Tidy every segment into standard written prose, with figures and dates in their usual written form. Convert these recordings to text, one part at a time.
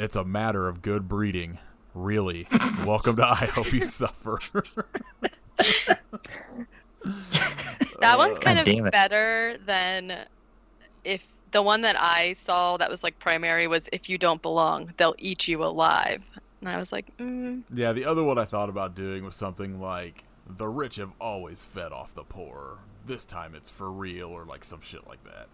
It's a matter of good breeding. Really. Welcome to I Hope You Suffer. That one's kind God damn of it. better than if the one that I saw that was like primary was If You Don't Belong, They'll Eat You Alive. And I was like, Yeah, the other one I thought about doing was something like, the rich have always fed off the poor. This time it's for real, or like some shit like that.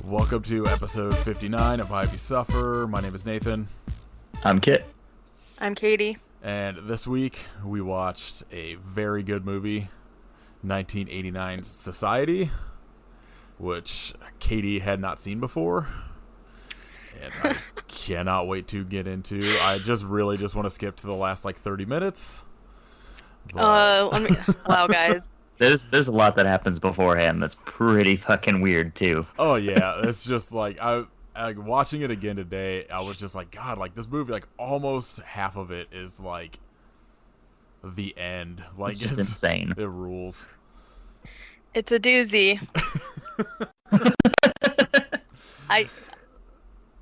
Welcome to episode 59 of I Hope You Suffer. My name is Nathan. I'm Kit. I'm Katie. And this week we watched a very good movie, 1989's Society, which Katie had not seen before. And I cannot wait to get into. I just want to skip to the last like 30 minutes. Wow, guys. There's a lot that happens beforehand that's pretty fucking weird too. Oh yeah, it's just like I watching it again today. I was just like, God, like this movie, like almost half of it is like the end. Like It's just insane. It rules. It's a doozy.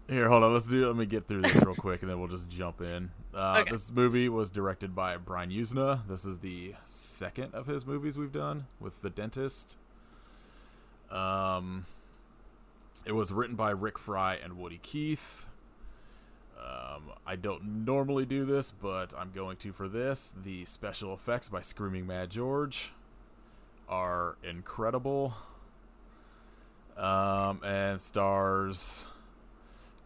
Here, hold on. Let me get through this real quick, and then we'll just jump in. Okay. This movie was directed by Brian Usna. This is the second of his movies we've done with The Dentist. It was written by Rick Fry and Woody Keith. I don't normally do this, but I'm going to for this. The special effects by Screaming Mad George are incredible. And stars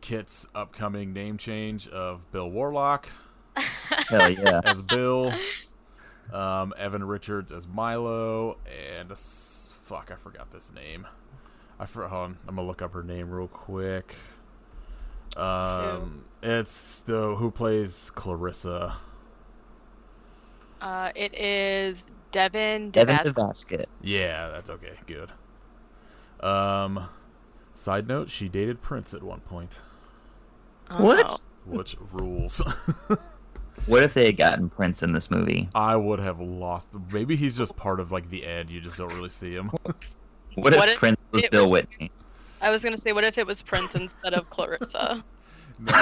Kit's upcoming name change of Bill Warlock Hell yeah. as Bill, Evan Richards as Milo, and I forgot this name. Hold on, I'm gonna look up her name real quick. It's who plays Clarissa. It is Devin Devin DeVasquez. DeVasquez. Yeah, that's okay. Good. Side note: she dated Prince at one point, What? which rules. What if they had gotten Prince in this movie? I would have lost. Maybe he's just part of like the end. You just don't really see him. What if Prince was it Bill was Whitney? I was gonna say, what if it was Prince instead of Clarissa? No,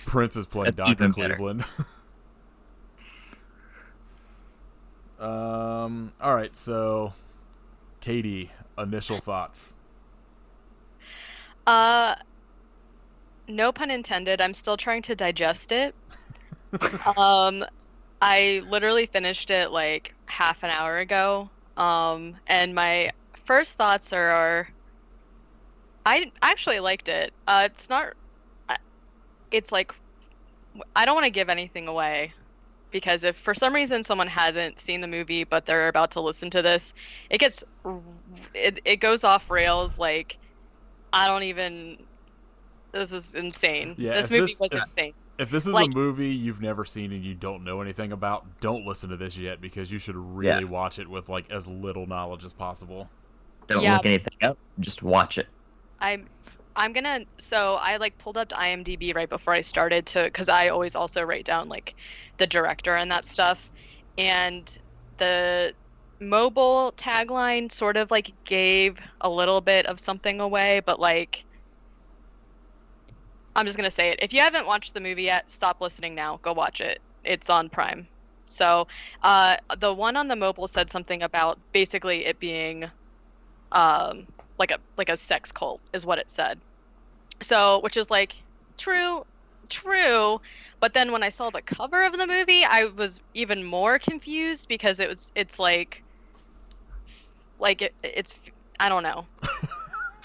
Prince is playing That's Dr. even better. Cleveland. All right, so Katie, initial thoughts. No pun intended. I'm still trying to digest it. I literally finished it like half an hour ago. And my first thoughts are I actually liked it. It's like, I don't want to give anything away, because if for some reason someone hasn't seen the movie but they're about to listen to this, it goes off rails. Like, this is insane. Yeah, This movie was insane. If this is Like- a movie you've never seen and you don't know anything about, don't listen to this yet, because you should really watch it with like as little knowledge as possible. Don't Yeah. look anything up. Just watch it. So I like pulled up to IMDb right before I started because I always also write down like the director and that stuff. And the mobile tagline sort of like gave a little bit of something away, but like, I'm just gonna say it. If you haven't watched the movie yet, stop listening now. Go watch it. It's on Prime. So the one on the mobile said something about basically it being like a sex cult is what it said. So, which is like true, but then when I saw the cover of the movie, I was even more confused because it's like it's I don't know.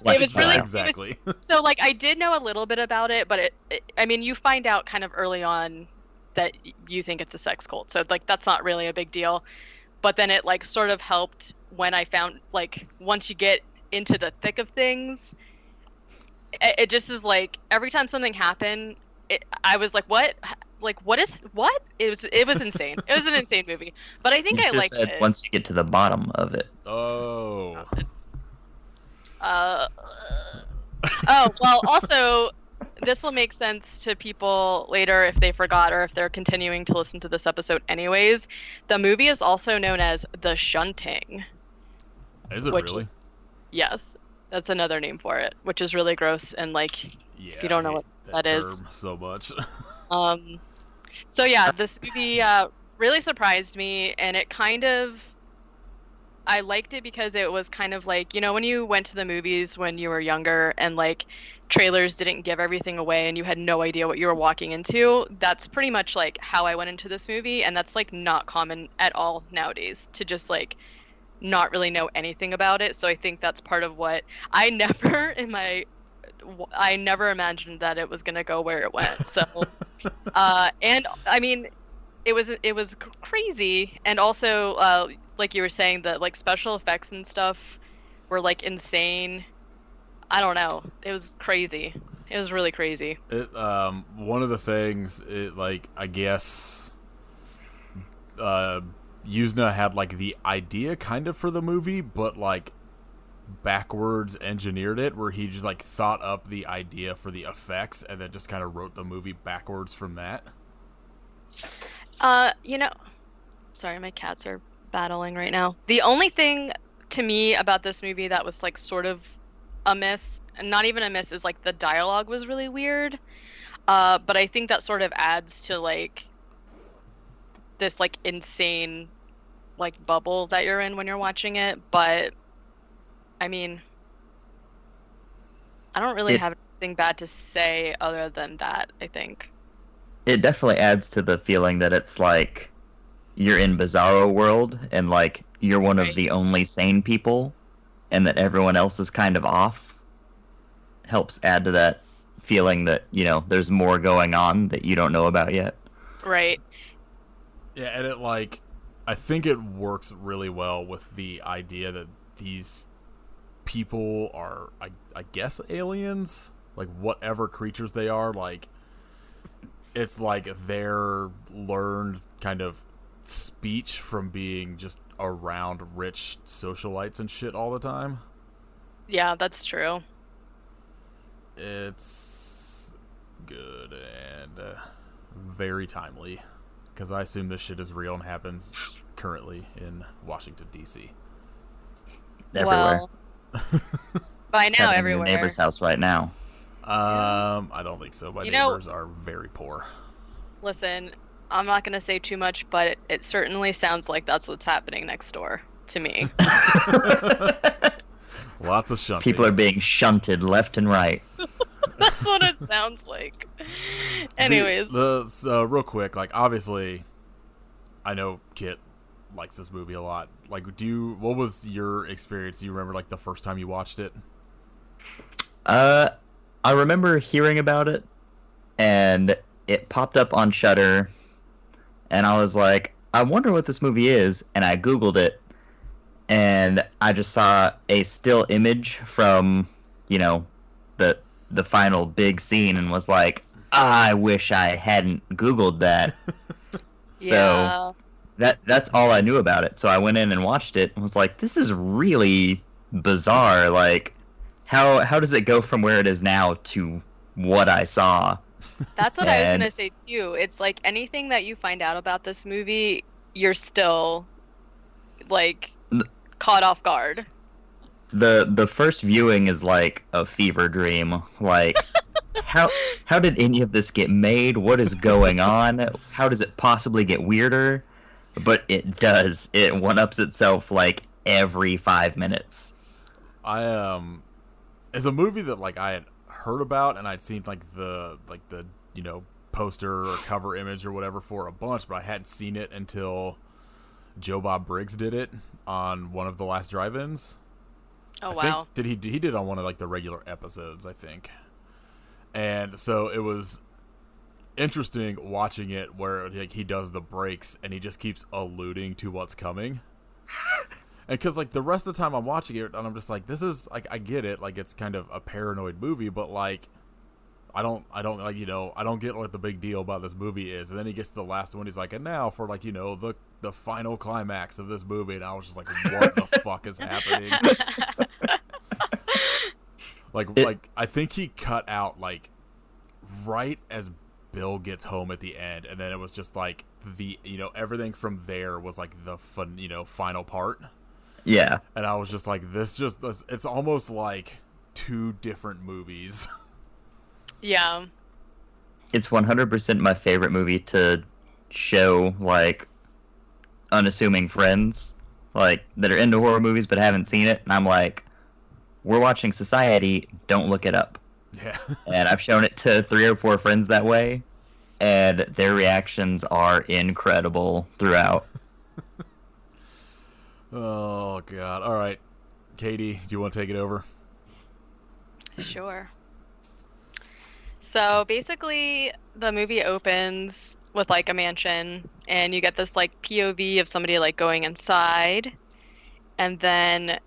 It was really exactly. So like I did know a little bit about it, but I mean, you find out kind of early on that you think it's a sex cult, so like that's not really a big deal. But then it like sort of helped when I found like once you get into the thick of things, it just is like every time something happened, I was like, what? like what is what? It was insane. It was an insane movie. But I think You I just liked said it. once you get to the bottom of it. Oh. Uh, oh, well, also, this will make sense to people later if they forgot or if they're continuing to listen to this episode anyways. The movie is also known as The Shunting. Is it which really? Yes, that's another name for it, which is really gross and like Yeah. if you don't know what that is. term so much. So yeah, this movie really surprised me, and it kind of I liked it because it was kind of like, when you went to the movies when you were younger and like trailers didn't give everything away and you had no idea what you were walking into. That's pretty much like how I went into this movie, and that's like not common at all nowadays to just like not really know anything about it. So I think that's part of what I never imagined that it was going to go where it went. So and I mean it was crazy, and also like you were saying, that like special effects and stuff were like insane. I don't know. It was crazy. It was really crazy. It one of the things I guess Yuzna had like the idea kind of for the movie, but like backwards engineered it, where he just like thought up the idea for the effects and then just kind of wrote the movie backwards from that. Sorry, my cats are battling right now. The only thing to me about this movie that was like sort of a miss, and not even a miss, is like the dialogue was really weird. But I think that sort of adds to like this like insane like bubble that you're in when you're watching it. But I mean, I don't really have anything bad to say other than that, I think. It definitely adds to the feeling that it's like you're in Bizarro world and like you're one of the only sane people and that everyone else is kind of off. Helps add to that feeling that, there's more going on that you don't know about yet. Right. Yeah, and it like I think it works really well with the idea that these people are I guess aliens, like whatever creatures they are, like it's like their learned kind of speech from being just around rich socialites and shit all the time. Yeah, that's true. It's good and very timely, because I assume this shit is real and happens currently in Washington, D.C. Everywhere. Well, by now In everywhere. your neighbor's house right now. I don't think so. My neighbors are very poor. Listen, I'm not going to say too much, but it certainly sounds like that's what's happening next door to me. Lots of shunting. People are being shunted left and right. That's what it sounds like. Anyways. Real quick, like obviously, I know Kit likes this movie a lot. Like, what was your experience? Do you remember like the first time you watched it? I remember hearing about it, and it popped up on Shudder, and I was like, I wonder what this movie is, and I Googled it, and I just saw a still image from, the final big scene, and was like, I wish I hadn't Googled that. Yeah. So that's all I knew about it. So I went in and watched it and was like, this is really bizarre. Like, how does it go from where it is now to what I saw? That's what I was going to say too. It's like anything that you find out about this movie, you're still like caught off guard. The first viewing is like a fever dream. Like, how did any of this get made? What is going on? How does it possibly get weirder? But it does. It one-ups itself like every 5 minutes. It's a movie that like I had heard about and I'd seen like the poster or cover image or whatever for a bunch, but I hadn't seen it until Joe Bob Briggs did it on one of the last drive-ins. Oh, wow. He did it on one of like the regular episodes, I think. And so it was interesting watching it where like he does the breaks and he just keeps alluding to what's coming. And because like the rest of the time I'm watching it and I'm just like, this is like, I get it, like it's kind of a paranoid movie, but like I don't like, I don't get what the big deal about this movie is. And then he gets to the last one, he's like, and now for like, the final climax of this movie, and I was just like, what the fuck is happening? Like I think he cut out like right as Bill gets home at the end, and then it was just like everything from there was like the fun, final part. Yeah. And I was just like, it's almost like two different movies. Yeah. It's 100% my favorite movie to show like unassuming friends like that are into horror movies but haven't seen it, and I'm like, we're watching Society, don't look it up. Yeah. And I've shown it to 3 or 4 friends that way, and their reactions are incredible throughout. Oh god. All right, Katie, do you want to take it over? Sure. So basically, the movie opens with like a mansion, and you get this like POV of somebody like going inside, and then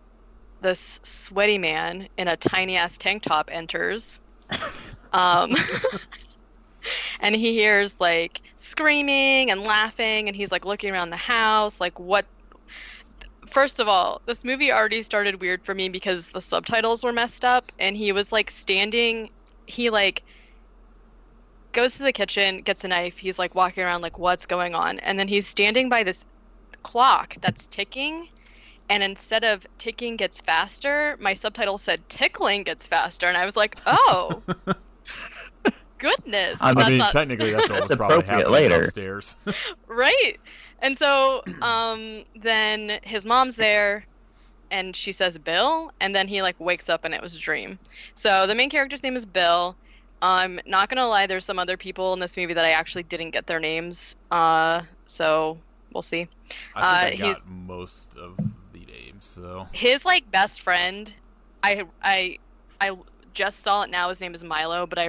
this sweaty man in a tiny ass tank top enters. And he hears like screaming and laughing, and he's like looking around the house like, what? First of all, this movie already started weird for me because the subtitles were messed up, and he was like standing, he like goes to the kitchen, gets a knife, he's like walking around like, what's going on? And then he's standing by this clock that's ticking, and instead of ticking gets faster, my subtitle said tickling gets faster, and I was like, oh. Goodness. I mean, technically that's what was probably happening later. Upstairs. Right. And so then his mom's there, and she says Bill, and then he like wakes up and it was a dream. So the main character's name is Bill. I'm not gonna lie, there's some other people in this movie that I actually didn't get their names. So we'll see. I think I got most of the names. So his like best friend, I just saw it now. His name is Milo, but I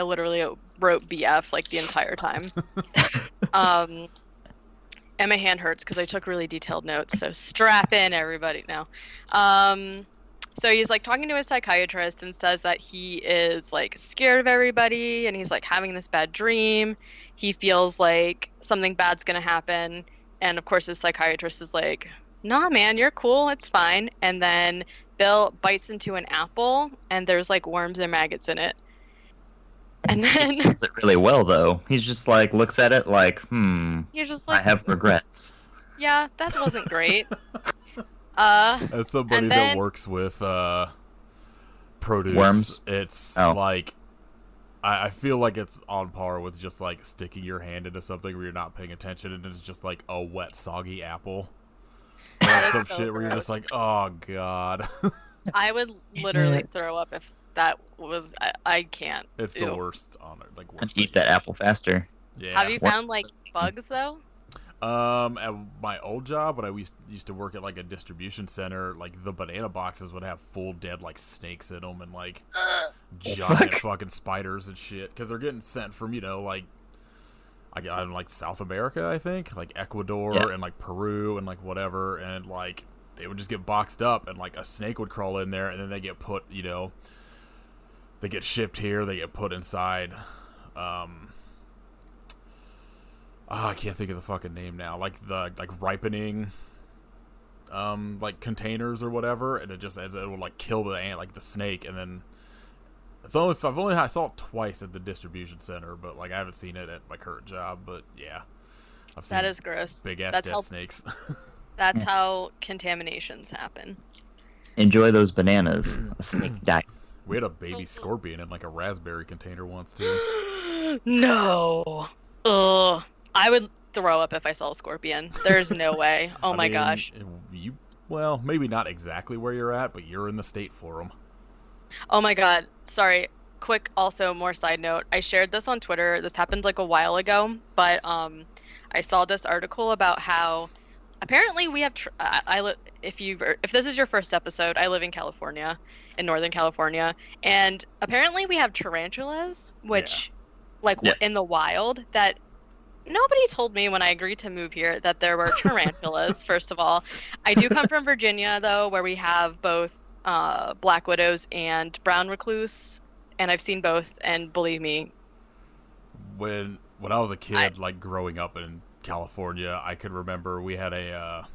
literally wrote BF like the entire time. And my hand hurts because I took really detailed notes. So strap in, everybody. Now, so he's like talking to his psychiatrist and says that he is like scared of everybody, and he's like having this bad dream. He feels like something bad's gonna happen, and of course his psychiatrist is like, "Nah, man, you're cool. It's fine." And then Bill bites into an apple, and there's like worms and maggots in it. And then He does it really well, though. He's just like looks at it like, you're just like, I have regrets. Yeah, that wasn't great. As somebody then, that works with produce, worms, it's like I feel like it's on par with just like sticking your hand into something where you're not paying attention, and it's just like a wet, soggy apple. Like some so shit where you're just like, oh god. I would literally throw up if that was. I can't. It's Ew. the worst on it. Like worst. Eat that apple faster. Yeah. Have you found like bugs though? At my old job, when I used to work at like a distribution center, like the banana boxes would have full dead like snakes in them and like giant fucking spiders and shit, because they're getting sent from like like South America, I think, like Ecuador and like Peru and like whatever, and like they would just get boxed up and like a snake would crawl in there, and then they get put, they get shipped here, they get put inside. I can't think of the fucking name now. Like the ripening, like containers or whatever, and it will like kill the ant, like the snake, and then I saw it twice at the distribution center, but like I haven't seen it at my current job. But yeah, I've seen That is gross. big ass dead snakes. That's how contaminations happen. Enjoy those bananas. A snake died. We had a baby scorpion in like a raspberry container once too. No. Ugh. I would throw up if I saw a scorpion. There's no way. Oh my gosh. Well, maybe not exactly where you're at, but you're in the state for them. Oh my god. Sorry. Quick, also more side note. I shared this on Twitter. This happened like a while ago, but I saw this article about how apparently we have if this is your first episode, I live in California, in Northern California, and apparently we have tarantulas, which in the wild, that nobody told me when I agreed to move here that there were tarantulas. First of all, I do come from Virginia though, where we have both black widows and brown recluse, and I've seen both, and believe me, When I was a kid, like growing up in California, I could remember we had a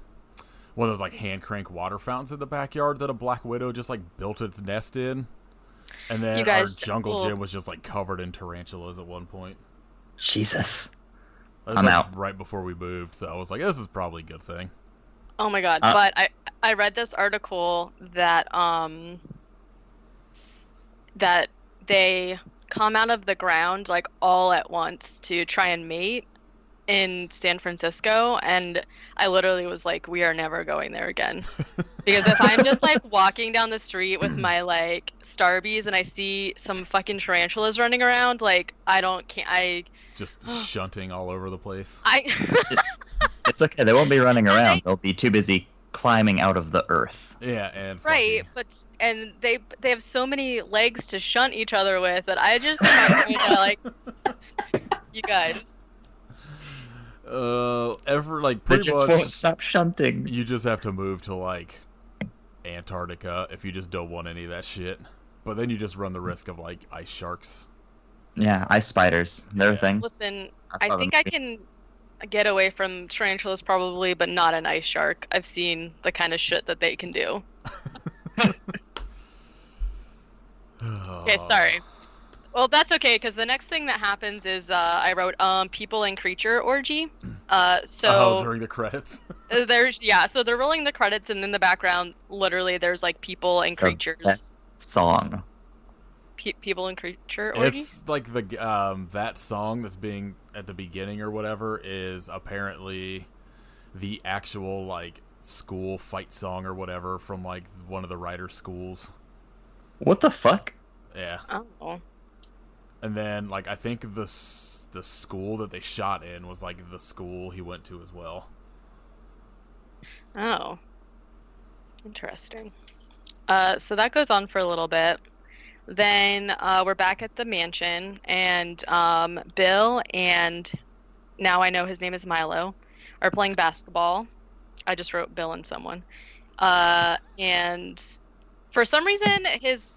one of those like hand crank water fountains in the backyard that a black widow just like built its nest in, and then you guys, our jungle gym was just like covered in tarantulas at one point. Jesus. That was I'm like out. right before we moved, so I was like, this is probably a good thing. oh my god, but I read this article that that they come out of the ground like all at once to try and mate in San Francisco, and I literally was like, we are never going there again. Because if I'm just like walking down the street with my like Starbies and I see some fucking tarantulas running around, like I Just shunting all over the place. It's okay. They won't be running around. They'll be too busy climbing out of the earth. Yeah, and right, but and they have so many legs to shunt each other with that I just like you guys. Like They pretty just much won't stop shunting. you just have to move to like Antarctica if you just don't want any of that shit. But then you just run the risk of like ice sharks. Yeah, ice spiders. They're a thing. Listen, I saw I think them. I can get away from tarantulas probably, but not an ice shark. I've seen the kind of shit that they can do. Okay, sorry. Well, that's okay, because the next thing that happens is I wrote people and creature orgy. So During the credits. so they're rolling the credits, and in the background, literally, there's like people and The creatures. best song. People and creature orgy. It's like the that song that's being at the beginning or whatever is apparently the actual like school fight song or whatever from like one of the writer schools. What the fuck? Yeah. Oh. And then like I think the school that they shot in was like the school he went to as well. Oh. Interesting. So that goes on for a little bit. Then we're back at the mansion, and Bill and now I know his name is Milo are playing basketball. I just wrote Bill and someone. And for some reason,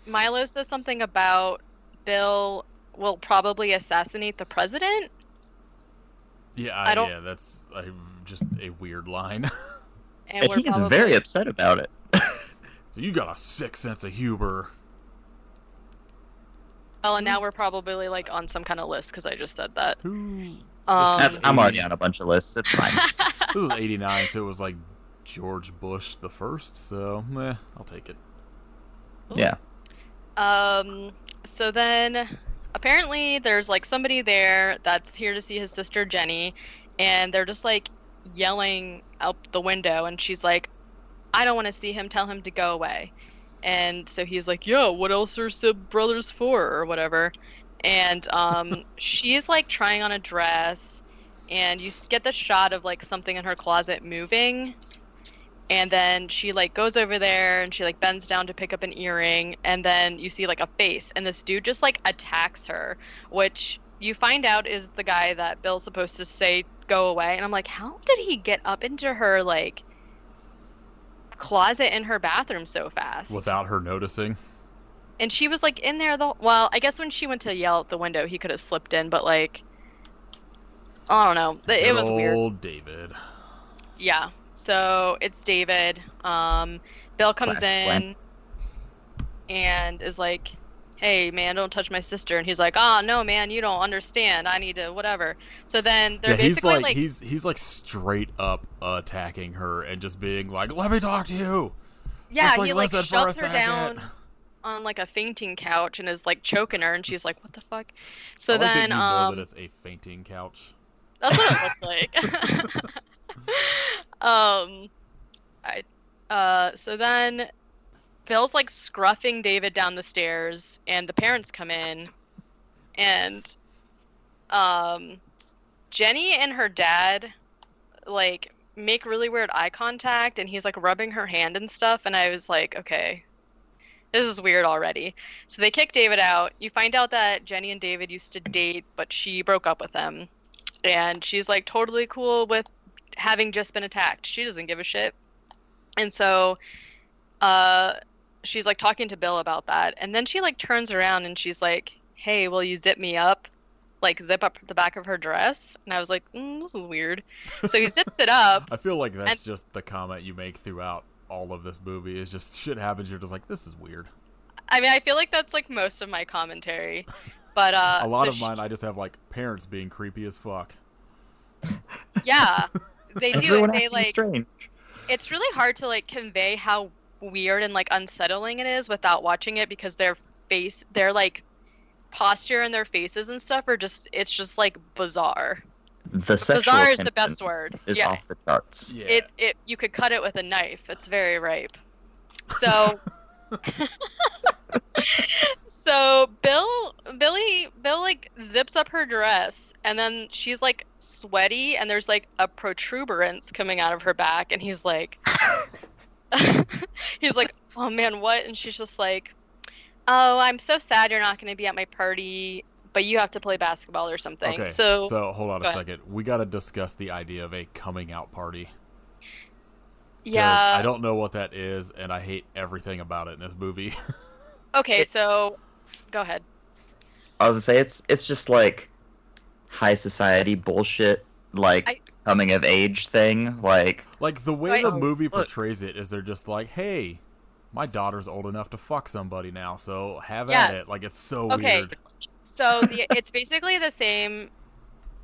Milo says something about Bill will probably assassinate the president. Yeah, yeah, that's just a weird line. And he is very upset about it. So you got a sick sense of humor. Well, and now we're probably like on some kind of list because I just said that. I'm already on a bunch of lists. It's fine. This was '89, so it was like George Bush the first. So, I'll take it. Yeah. So then, apparently, there's like somebody there that's here to see his sister Jenny, and they're just like yelling out the window, and she's like, "I don't want to see him. Tell him to go away." And so he's like, "Yeah, what else are sib brothers for?" or whatever. And she's like trying on a dress, and you get the shot of like something in her closet moving. And then she like goes over there and she like bends down to pick up an earring, and then you see like a face, and this dude just like attacks her, which you find out is the guy that Bill's supposed to say go away. And I'm like, how did he get up into her like closet in her bathroom so fast without her noticing? And she was like in there well, I guess when she went to yell out the window he could have slipped in, but like I don't know, it was weird. Old David. Yeah, so it's David. Bill comes in and is like, "Hey man, don't touch my sister." And he's like, "Ah, no man, you don't understand, I need to whatever." So then they're basically like he's like straight up attacking her and just being like, "Let me talk to you." Yeah, just, like, he like listen for a shoves her down second. on like a fainting couch and is like choking her, and she's like, "What the fuck?" So I like then that you know that it's a fainting couch. that's what it looks like. So then Bill's like scruffing David down the stairs, and the parents come in, and Jenny and her dad like make really weird eye contact, and he's like rubbing her hand and stuff, and I was like, okay, this is weird already. So they kick David out. You find out that Jenny and David used to date, but she broke up with him, and she's like totally cool with having just been attacked. She doesn't give a shit. And so she's like talking to Bill about that, and then she like turns around and she's like, "Hey, will you zip me up?" Like zip up the back of her dress, and I was like, "This is weird." So he zips it up. I feel like that's and, just the comment you make throughout all of this movie. Is just shit happens. You're just like, this is weird. I mean, I feel like that's like most of my commentary, but a lot of mine, I just have like parents being creepy as fuck. Yeah, they do. Everyone They acting like. strange. It's really hard to like convey how weird and like unsettling it is without watching it, because their like posture and their faces and stuff are just, it's just like bizarre. The sexual Bizarre is the tension best word. is Yeah. off the charts. Yeah. It you could cut it with a knife. It's very ripe. So so Bill like zips up her dress, and then she's like sweaty and there's like a protuberance coming out of her back, and he's like he's like, "Oh man, what?" And she's just like, "Oh, I'm so sad you're not going to be at my party, but you have to play basketball or something." Okay, So hold on go a ahead. second. We got to discuss the idea of a coming out party. 'Cause Yeah. I don't know what that is, and I hate everything about it in this movie. Okay, so go ahead. I was gonna say it's just like high society bullshit, like coming of age thing. Like Like, the way the Oh, movie look. portrays it is they're just like, hey, my daughter's old enough to fuck somebody now, so have Yes. at it. Like, it's so Okay. weird. So it's basically the same.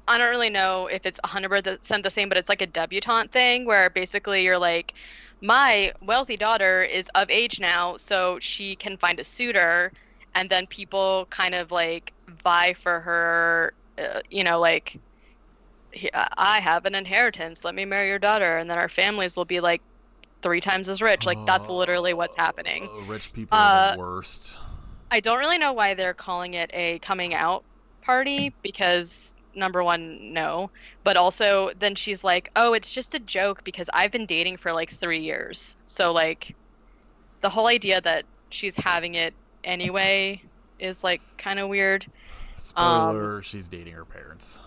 I don't really know if it's 100% the same, but it's like a debutante thing where basically you're like, my wealthy daughter is of age now, so she can find a suitor, and then people kind of like vie for her, like, I have an inheritance, let me marry your daughter, and then our families will be like 3 times as rich. Like, that's literally what's happening. Rich people are the worst. I don't really know why they're calling it a coming out party, because number one, no. But also then she's like, "Oh, it's just a joke because I've been dating for like 3 years." So like the whole idea that she's having it anyway is like kind of weird. Spoiler, she's dating her parents.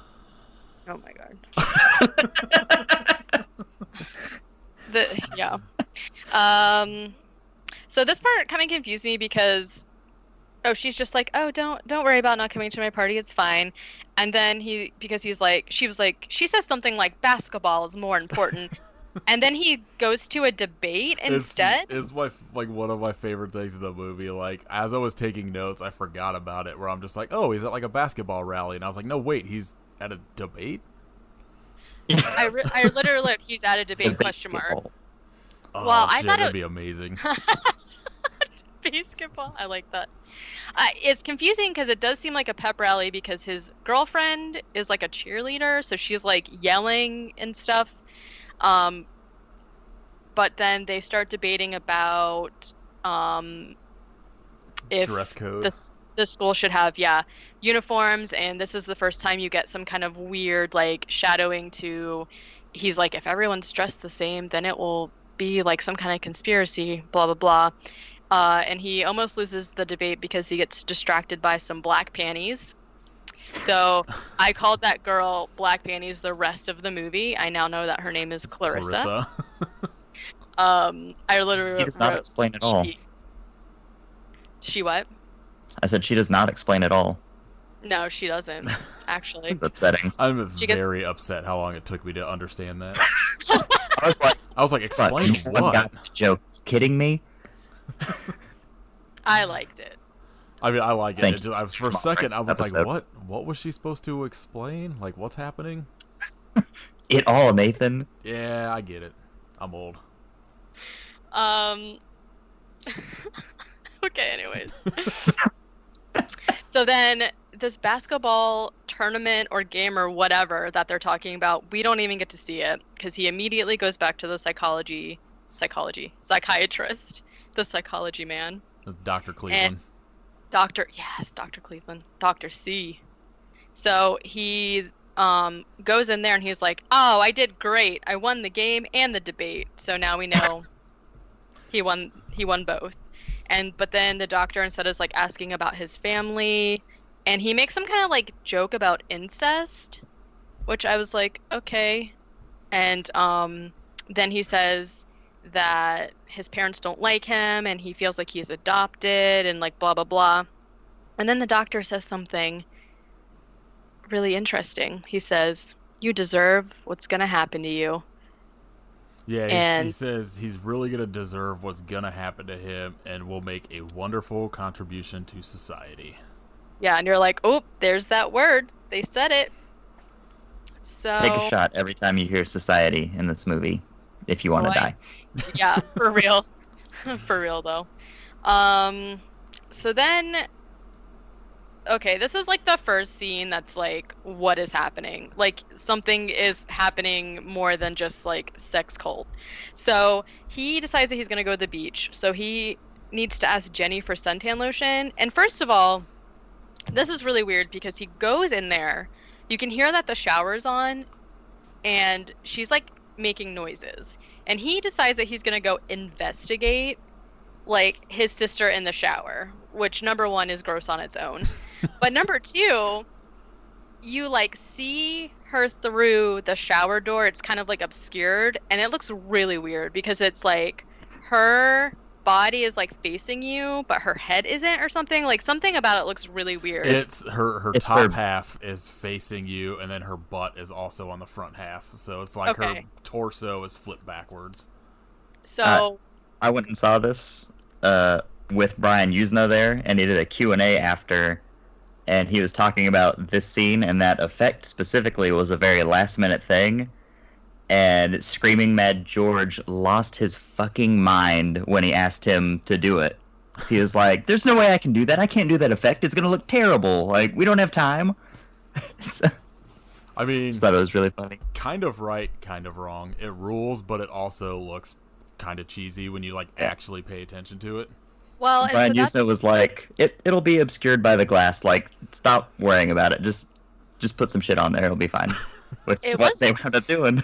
Oh my god. Yeah. So this part kind of confused me because she's just like, "Oh, don't worry about not coming to my party. It's fine." And then she says something like basketball is more important. And then he goes to a debate instead. It's one of my favorite things in the movie. Like, as I was taking notes, I forgot about it, where I'm just like, oh, he's at like a basketball rally, and I was like, no, wait, he's at a debate? I literally look, he's at a debate question mark. Oh, Well, I shit, thought that'd be amazing. Basketball, I like that. It's confusing because it does seem like a pep rally because his girlfriend is like a cheerleader, so she's like yelling and stuff. But then they start debating about if Dress code. the school should have uniforms, and this is the first time you get some kind of weird like shadowing to. He's like, if everyone's dressed the same, then it will be like some kind of conspiracy, blah blah blah. And he almost loses the debate because he gets distracted by some black panties. So I called that girl Black Panties the rest of the movie. I now know that her name is Clarissa. I literally She does not explain at all. She what? I said she does not explain at all. No, she doesn't, actually. It's upsetting. I'm She gets- very upset how long it took me to understand that. I was like, explain "Fuck, one what? got the joke. Kidding me? I liked it. I mean, I like it. Thank you. For a second, I was Episode. like, what was she supposed to explain? Like, what's happening? It all, Nathan. Yeah, I get it. I'm old. Okay, anyways. So then this basketball tournament or game or whatever that they're talking about, we don't even get to see it because he immediately goes back to the psychiatrist, the psychology man. It's Dr. Cleveland. Dr. Cleveland. Dr. C. So he goes in there and he's like, "Oh, I did great. I won the game and the debate." So now we know he won both. But then the doctor instead is like asking about his family, and he makes some kind of like joke about incest, which I was like, okay. And then he says, that his parents don't like him and he feels like he's adopted and like blah blah blah. And then the doctor says something really interesting. He says, "You deserve what's going to happen to you." Yeah, he And says he's really going to deserve what's going to happen to him and will make a wonderful contribution to society. yeah, and you're like, "Oh, there's that word. They said it." So Take a shot every time you hear society in this movie, if you want to Boy. die. Yeah, for real. For real though. So then okay, this is like the first scene that's like, what is happening? Like something is happening more than just like sex cult. So he decides that he's gonna go to the beach. So he needs to ask Jenny for suntan lotion. And first of all, this is really weird because he goes in there. You can hear that the shower's on, and she's like making noises. And he decides that he's gonna go investigate like his sister in the shower, which number one is gross on its own. But number two, you like see her through the shower door. It's kind of like obscured, and it looks really weird because it's like her body is like facing you, but her head isn't, or something. Like something about it looks really weird. It's her It's top her- half is facing you, and then her butt is also on the front half. So it's like her Okay. torso is flipped backwards. So I went and saw this with Brian Usno there, and he did a Q&A after, and he was talking about this scene, and that effect specifically was a very last-minute thing, and Screaming Mad George lost his fucking mind when he asked him to do it. He was like, there's no way I can do that. I can't do that effect. It's going to look terrible. Like, we don't have time. So, I mean, just thought it was really funny. kind of right, kind of wrong. It rules, but it also looks kind of cheesy when you like actually pay attention to it. well, and Brian so that's Usno was like, it'll be obscured by the glass. Like, stop worrying about it. Just put some shit on there. It'll be fine. Which is It what was- they wound up doing.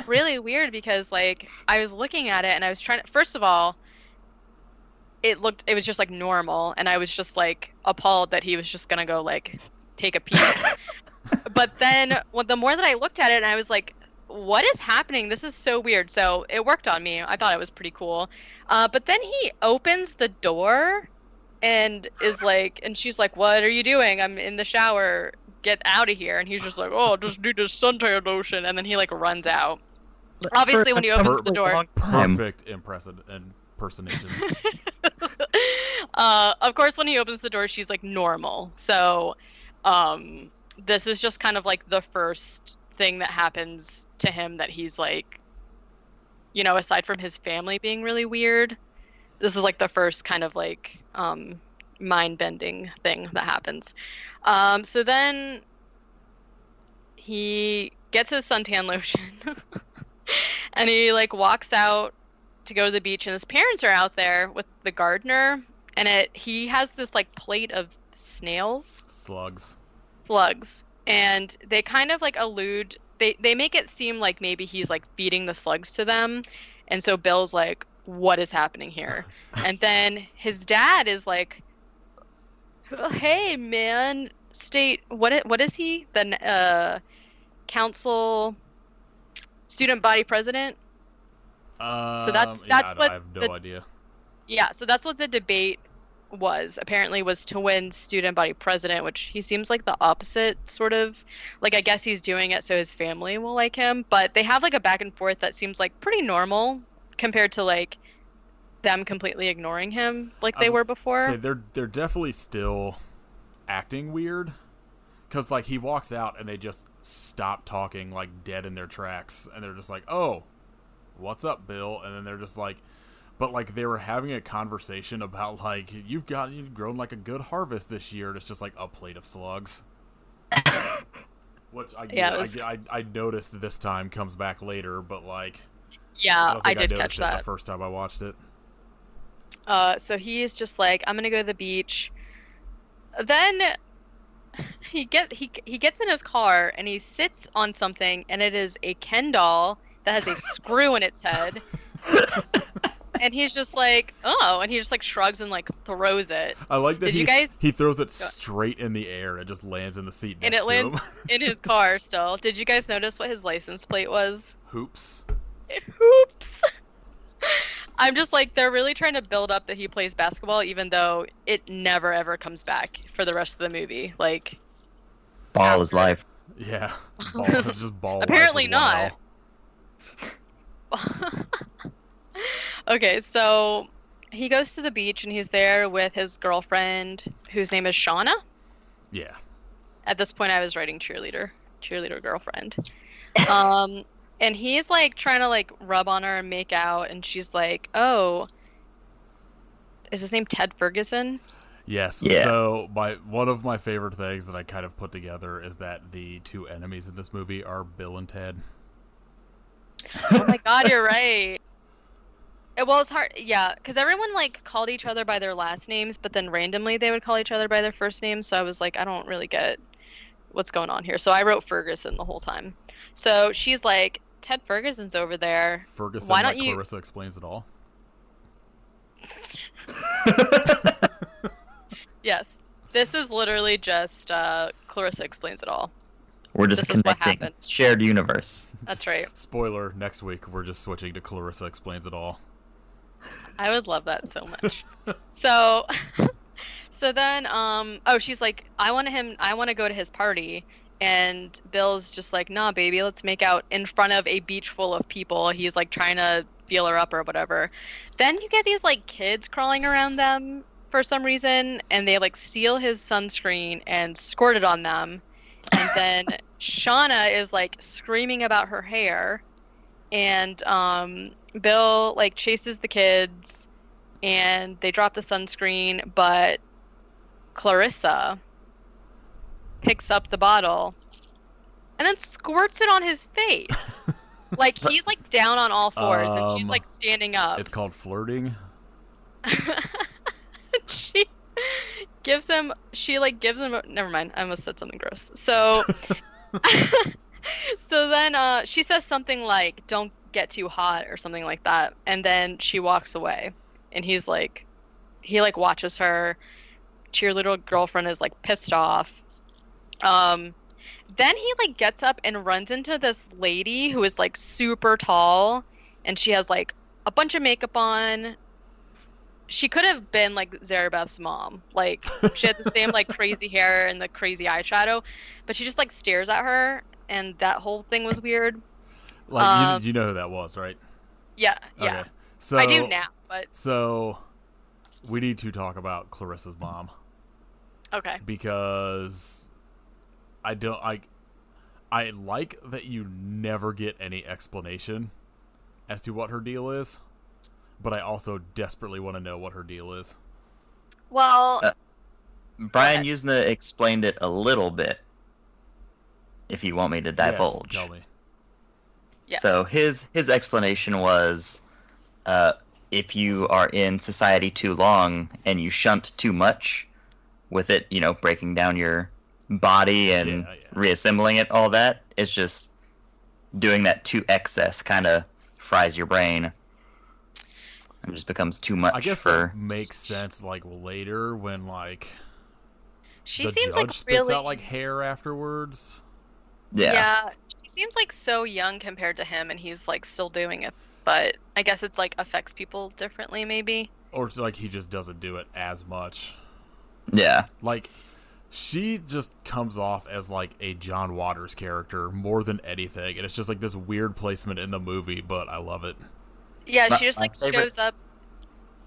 really weird because like I was looking at it and I was trying to, first of all, it was just like normal, and I was just like appalled that he was just gonna go like take a peek. But then the more that I looked at it, and I was like, what is happening? This is so weird. So it worked on me. I thought it was pretty cool. But then he opens the door and is like, and she's like, "What are you doing? I'm in the shower. Get out of here." And he's just like, "Oh, just need this suntan lotion." And then he like runs out. Obviously, when he opens the door. Perfect impersonation. Of course, when he opens the door, she's like normal. So, this is just kind of like the first thing that happens to him that he's like, you know, aside from his family being really weird, this is like the first kind of like mind-bending thing that happens. So then he gets his suntan lotion and he like walks out to go to the beach, and his parents are out there with the gardener, and he has this like plate of Slugs. slugs, and they kind of like allude, they make it seem like maybe he's like feeding the slugs to them, and so Bill's like, what is happening here? And then his dad is like, hey man, what is he, the council student body president? So that's I what have no idea. Yeah, so that's what the debate was to win student body president, which he seems like the opposite sort of, like I guess he's doing it so his family will like him, but they have like a back and forth that seems like pretty normal compared to like them completely ignoring him like they were before. So they're definitely still acting weird, because like he walks out and they just stop talking like dead in their tracks, and they're just like, "Oh, what's up, Bill?" And then they're just like, but like they were having a conversation about like you've grown like a good harvest this year, and it's just like a plate of slugs. Which I noticed this time comes back later, but like Yeah, I don't think did noticed catch it that. the first time I watched it. So he's just like, I'm gonna go to the beach. Then he gets in his car and he sits on something, and it is a Ken doll that has a screw in its head. And he's just like, oh, and he just like shrugs and like throws it. I like that Did he throws it straight in the air and just lands in the seat next And it to lands him. in his car still. Did you guys notice what his license plate was? Hoops. Oops. I'm just like, they're really trying to build up that he plays basketball, even though it never ever comes back for the rest of the movie. Like, Ball is after- life. Yeah, it's just ball. life Apparently with one not. L. Okay, so he goes to the beach and he's there with his girlfriend, whose name is Shauna. Yeah. At this point, I was writing cheerleader girlfriend. And he's like trying to like rub on her and make out, and she's like, "Oh, is his name Ted Ferguson?" Yes. Yeah. So one of my favorite things that I kind of put together is that the two enemies in this movie are Bill and Ted. Oh my God, you're right. Well, it's hard, yeah, because everyone like called each other by their last names, but then randomly they would call each other by their first names. So I was like, I don't really get what's going on here. So I wrote Ferguson the whole time. So she's like, Ted Ferguson's over there. Ferguson, Why like don't you? Clarissa Explains It All. Yes, this is literally just Clarissa Explains It All. We're just This is what connecting. happened. Shared universe. That's right. Spoiler, next week we're just switching to Clarissa Explains It All. I would love that so much. So, so then, oh, she's like, I want to go to his party. And Bill's just like, nah, baby, let's make out in front of a beach full of people. He's like trying to feel her up or whatever. Then you get these like kids crawling around them for some reason, and they like steal his sunscreen and squirt it on them. And then Shauna is like screaming about her hair, and Bill like chases the kids, and they drop the sunscreen, but Clarissa picks up the bottle and then squirts it on his face. Like he's like down on all fours and she's like standing up. It's called flirting. she gives him never mind, I almost said something gross. So so then she says something like, don't get too hot or something like that, and then she walks away, and he watches her. Cheerleader girlfriend is like pissed off. Then he like gets up and runs into this lady who is like super tall, and she has like a bunch of makeup on. She could have been like Zarabeth's mom. Like she had the same like crazy hair and the crazy eyeshadow, but she just like stares at her, and that whole thing was weird. Like you know who that was, right? Yeah. Okay. So I do now, but so we need to talk about Clarissa's mom. Okay. Because I like that you never get any explanation as to what her deal is, but I also desperately want to know what her deal is. Well, Brian Usna explained it a little bit, if you want me to divulge. Yes, tell me. yes. So his explanation was, if you are in society too long and you shunt too much, with it, breaking down your body and reassembling it, all that, it's just doing that to excess kind of fries your brain. It just becomes too much. I guess that makes sense, like, later when, like, she the seems judge like spits really out, like, hair afterwards. Yeah. She seems like so young compared to him, and he's like still doing it. But I guess it's like affects people differently, maybe. Or it's like he just doesn't do it as much. Yeah. Like, she just comes off as like a John Waters character more than anything, and it's just like this weird placement in the movie, but I love it. Yeah, My- she just my like favorite- shows up,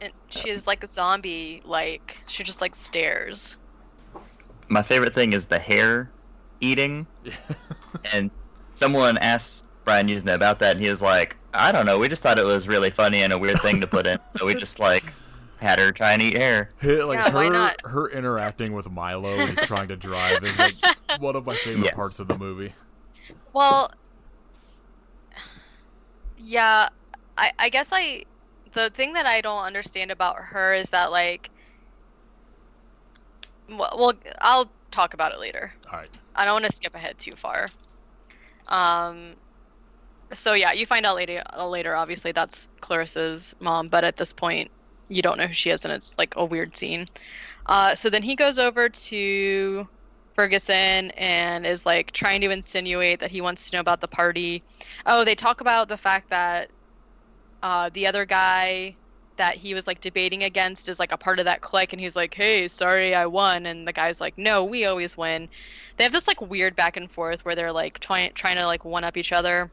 and she's like a zombie. Like she just like stares. My favorite thing is the hair eating. And someone asked Brian Usna about that, and he was like, I don't know, we just thought it was really funny and a weird thing to put in, so we just like had her try and eat hair. Like Yeah, why not? her interacting with Milo when he's trying to drive is like one of my favorite Yes. parts of the movie. Well, yeah, I guess the thing that I don't understand about her is that like, well, I'll talk about it later. All right. I don't want to skip ahead too far. So yeah, you find out later. Obviously, that's Clarissa's mom, but at this point, you don't know who she is, and it's like a weird scene. So then he goes over to Ferguson and is like trying to insinuate that he wants to know about the party. Oh, they talk about the fact that the other guy that he was like debating against is like a part of that clique, and he's like, hey, sorry I won, and the guy's like, no, we always win. They have this like weird back and forth where they're like trying to like one up each other,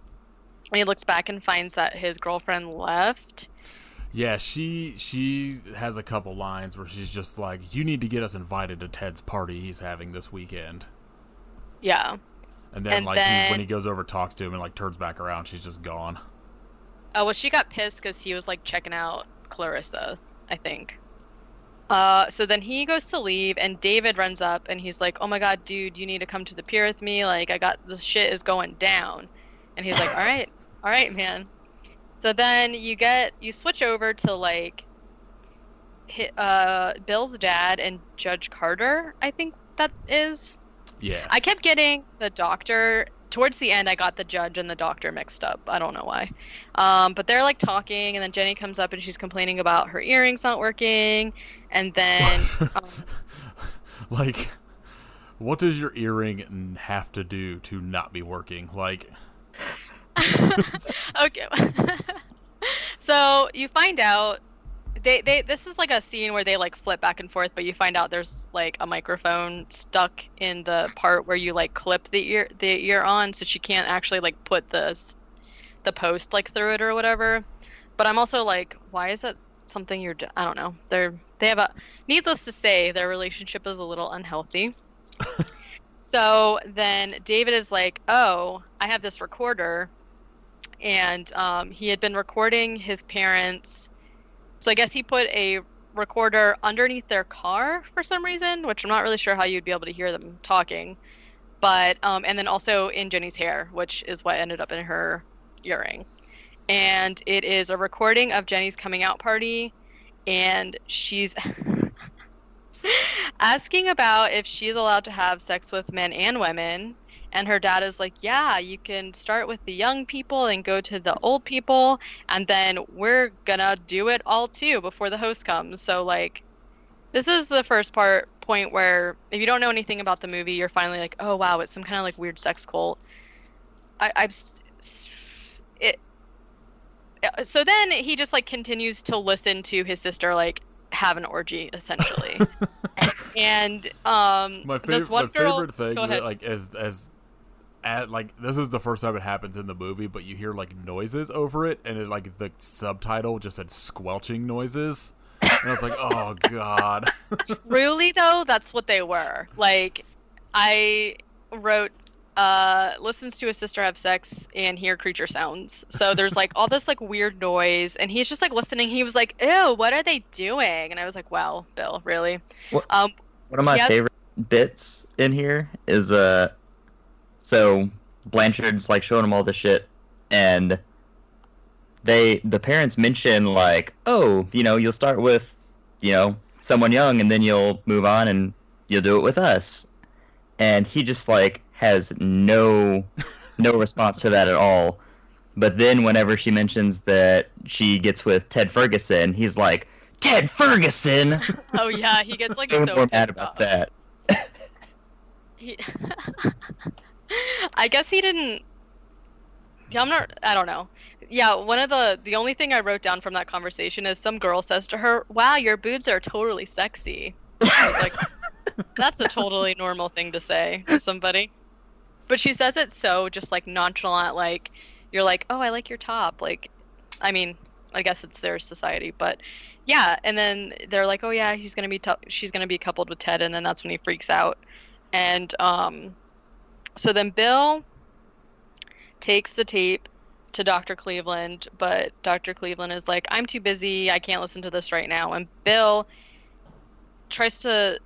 and he looks back and finds that his girlfriend left. Yeah, she has a couple lines where she's just like, you need to get us invited to Ted's party he's having this weekend. Yeah. And then when he goes over, talks to him, and like turns back around, she's just gone. Oh, well, she got pissed because he was like checking out Clarissa, I think. So then he goes to leave, and David runs up, and he's like, oh my god, dude, you need to come to the pier with me. Like, I got this shit is going down. And he's like, all right, man. So then you switch over to like Bill's dad and Judge Carter, I think that is. Yeah. I kept getting the doctor. Towards the end, I got the judge and the doctor mixed up. I don't know why. But they're like talking, and then Jenny comes up and she's complaining about her earrings not working. And then. Like, what does your earring have to do to not be working? Like. Okay. So you find out. This is like a scene where they like flip back and forth, but you find out there's like a microphone stuck in the part where you like clip the ear on, so she can't actually like put the post like through it or whatever. But I'm also like, why is that something I don't know. They have a, needless to say, their relationship is a little unhealthy. So then David is like, oh, I have this recorder, and he had been recording his parents. So I guess he put a recorder underneath their car for some reason, which I'm not really sure how you'd be able to hear them talking. But and then also in Jenny's hair, which is what ended up in her earring. And it is a recording of Jenny's coming out party, and she's asking about if she's allowed to have sex with men and women. And her dad is like, yeah, you can start with the young people and go to the old people, and then we're gonna do it all too before the host comes. So like, this is the first point where if you don't know anything about the movie, you're finally like, oh wow, it's some kind of like weird sex cult. So then he just like continues to listen to his sister like have an orgy essentially. And this one girl, favorite thing that, like like this is the first time it happens in the movie, but you hear like noises over it, and it like the subtitle just said squelching noises, and I was like, oh god. Really though, that's what they were. Like, I wrote listens to his sister have sex and hear creature sounds. So there's like all this like weird noise, and he's just like listening. He was like, ew, what are they doing? And I was like, wow, Bill, really? One of my favorite bits in here is so Blanchard's like showing them all the shit, and the parents mention like, oh, you'll start with, someone young, and then you'll move on and you'll do it with us. And he just like has no response to that at all. But then whenever she mentions that she gets with Ted Ferguson, he's like, Ted Ferguson! Oh yeah, he gets like so mad about that. I guess he didn't. Yeah, I don't know. Yeah, one of the only thing I wrote down from that conversation is some girl says to her, wow, your boobs are totally sexy. I was like, that's a totally normal thing to say to somebody. But she says it so just like nonchalant, like you're like, oh, I like your top. Like, I mean, I guess it's their society, but yeah. And then they're like, oh yeah, she's gonna be coupled with Ted, and then that's when he freaks out. And so then Bill takes the tape to Dr. Cleveland, but Dr. Cleveland is like, I'm too busy, I can't listen to this right now. And Bill tries to...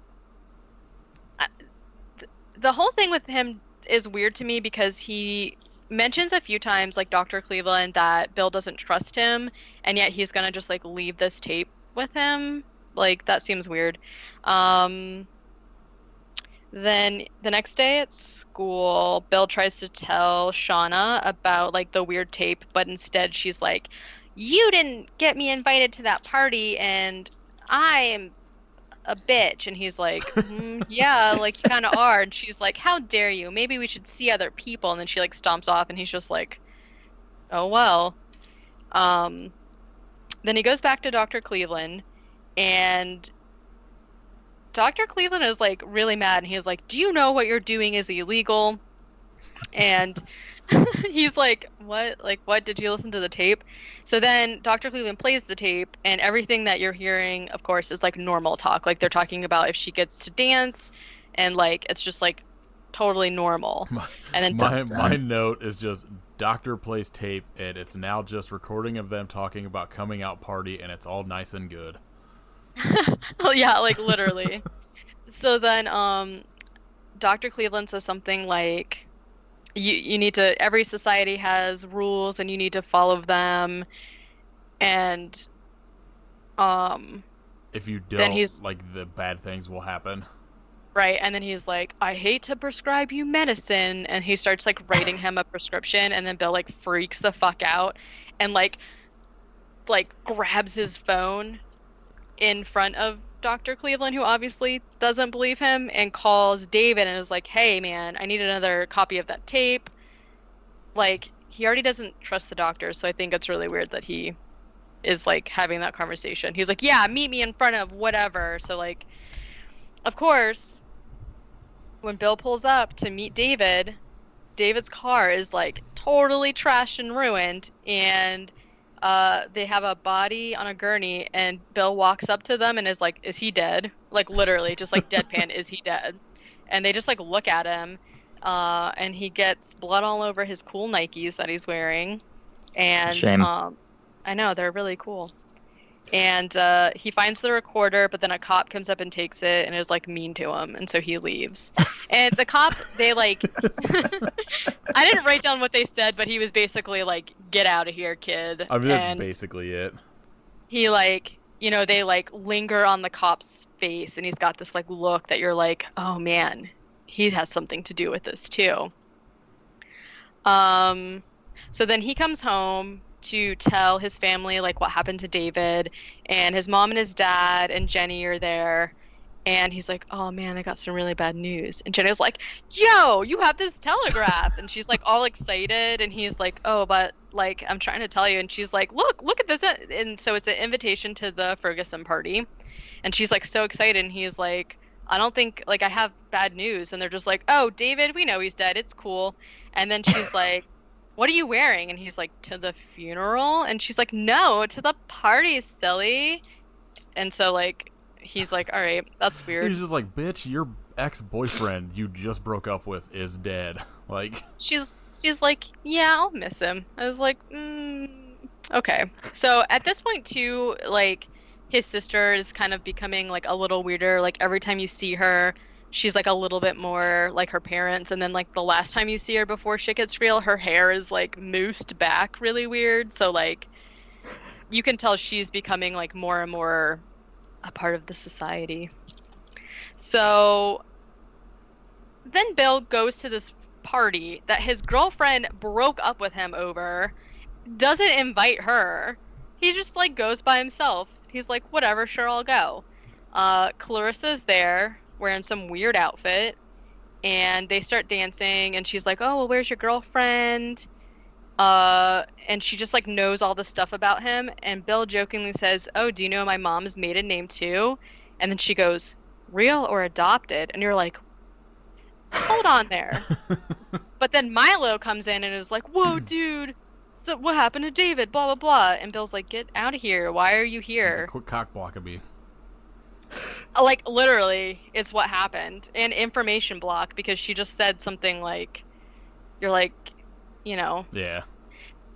The whole thing with him is weird to me because he mentions a few times, like Dr. Cleveland, that Bill doesn't trust him, and yet he's gonna just like leave this tape with him. Like, that seems weird. Then the next day at school, Bill tries to tell Shauna about like the weird tape, but instead she's like, you didn't get me invited to that party, and I am a bitch. And he's like, yeah, like you kind of are. And she's like, how dare you? Maybe we should see other people. And then she like stomps off, and he's just like, oh well. Then he goes back to Dr. Cleveland, and Dr. Cleveland is like really mad, and he's like, "Do you know what you're doing is illegal?" And he's like, "What? Like, what? Did you listen to the tape?" So then Dr. Cleveland plays the tape, and everything that you're hearing, of course, is like normal talk. Like they're talking about if she gets to dance, and like it's just like totally normal. And then my note is just doctor plays tape, and it's now just recording of them talking about coming out party, and it's all nice and good. Oh, yeah, like literally. So then Dr. Cleveland says something like, you need to, every society has rules and you need to follow them, and if you don't, then he's like, the bad things will happen. right, and then he's like, "I hate to prescribe you medicine," and he starts like writing him a prescription, and then Bill like freaks the fuck out and like grabs his phone in front of Dr. Cleveland, who obviously doesn't believe him, and calls David and is like, "Hey man, I need another copy of that tape." Like, he already doesn't trust the doctor, so I think it's really weird that he is like having that conversation. He's like, "Yeah, meet me in front of whatever." So like, of course, when Bill pulls up to meet David, David's car is like totally trashed and ruined, and they have a body on a gurney, and Bill walks up to them and is like, "Is he dead?" Like literally, just like deadpan, "Is he dead?" And they just like look at him, and he gets blood all over his cool Nikes that he's wearing, and Shame. I know, they're really cool. And he finds the recorder, but then a cop comes up and takes it and is like mean to him, and so he leaves. And the cop, they like, I didn't write down what they said, but he was basically like, "Get out of here, kid." I mean, that's and basically it. he like, you know, they like linger on the cop's face, and he's got this like look that you're like, "Oh man, he has something to do with this too." So then he comes home to tell his family like what happened to David, and his mom and his dad and Jenny are there, and he's like, "Oh man, I got some really bad news." And Jenny's like, "Yo, you have this telegraph." And she's like all excited, and he's like, "Oh, but like I'm trying to tell you." And she's like, look at this." And so it's an invitation to the Ferguson party, and she's like so excited, and he's like, "I don't think, like, I have bad news." And they're just like, "Oh, David, we know he's dead, it's cool." And then she's like, "What are you wearing?" And he's like, "To the funeral." And she's like, "No, to the party, silly." And so like he's like, "All right, that's weird." He's just like, "Bitch, your ex-boyfriend you just broke up with is dead." Like, She's like, "Yeah, I'll miss him." I was like, okay. So at this point too, like, his sister is kind of becoming like a little weirder. Like every time you see her, she's like a little bit more like her parents, and then like the last time you see her before shit gets real, her hair is like moosed back really weird. So like you can tell she's becoming like more and more a part of the society. So then Bill goes to this party that his girlfriend broke up with him over, doesn't invite her. He just like goes by himself. He's like, "Whatever, sure, I'll go." Clarissa's there wearing some weird outfit, and they start dancing, and she's like, "Oh, well, where's your girlfriend?" And she just like knows all the stuff about him, and Bill jokingly says, "Oh, do you know my mom's maiden name too?" And then she goes, "Real or adopted?" And you're like, hold on there. But then Milo comes in and is like, "Whoa, dude, so what happened to David, blah blah blah." And Bill's like, "Get out of here, why are you here?" quit cock blocking me. Like literally, it's what happened. And information block, because she just said something like, you're like, you know. Yeah.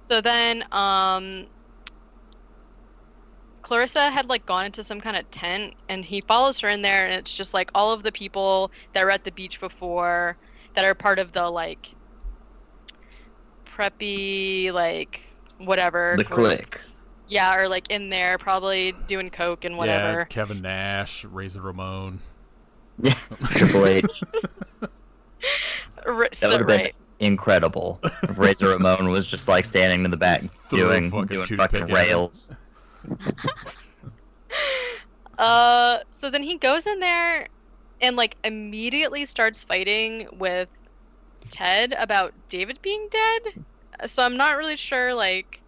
So then Clarissa had like gone into some kind of tent, and he follows her in there, and it's just like all of the people that were at the beach before that are part of the like preppy like whatever The group. clique. Yeah, or like in there probably doing coke and whatever. Yeah, Kevin Nash, Razor Ramon. Yeah, Triple H. That would have been incredible if Razor Ramon was just like standing in the back doing fucking rails. So then he goes in there and like immediately starts fighting with Ted about David being dead. So I'm not really sure, like,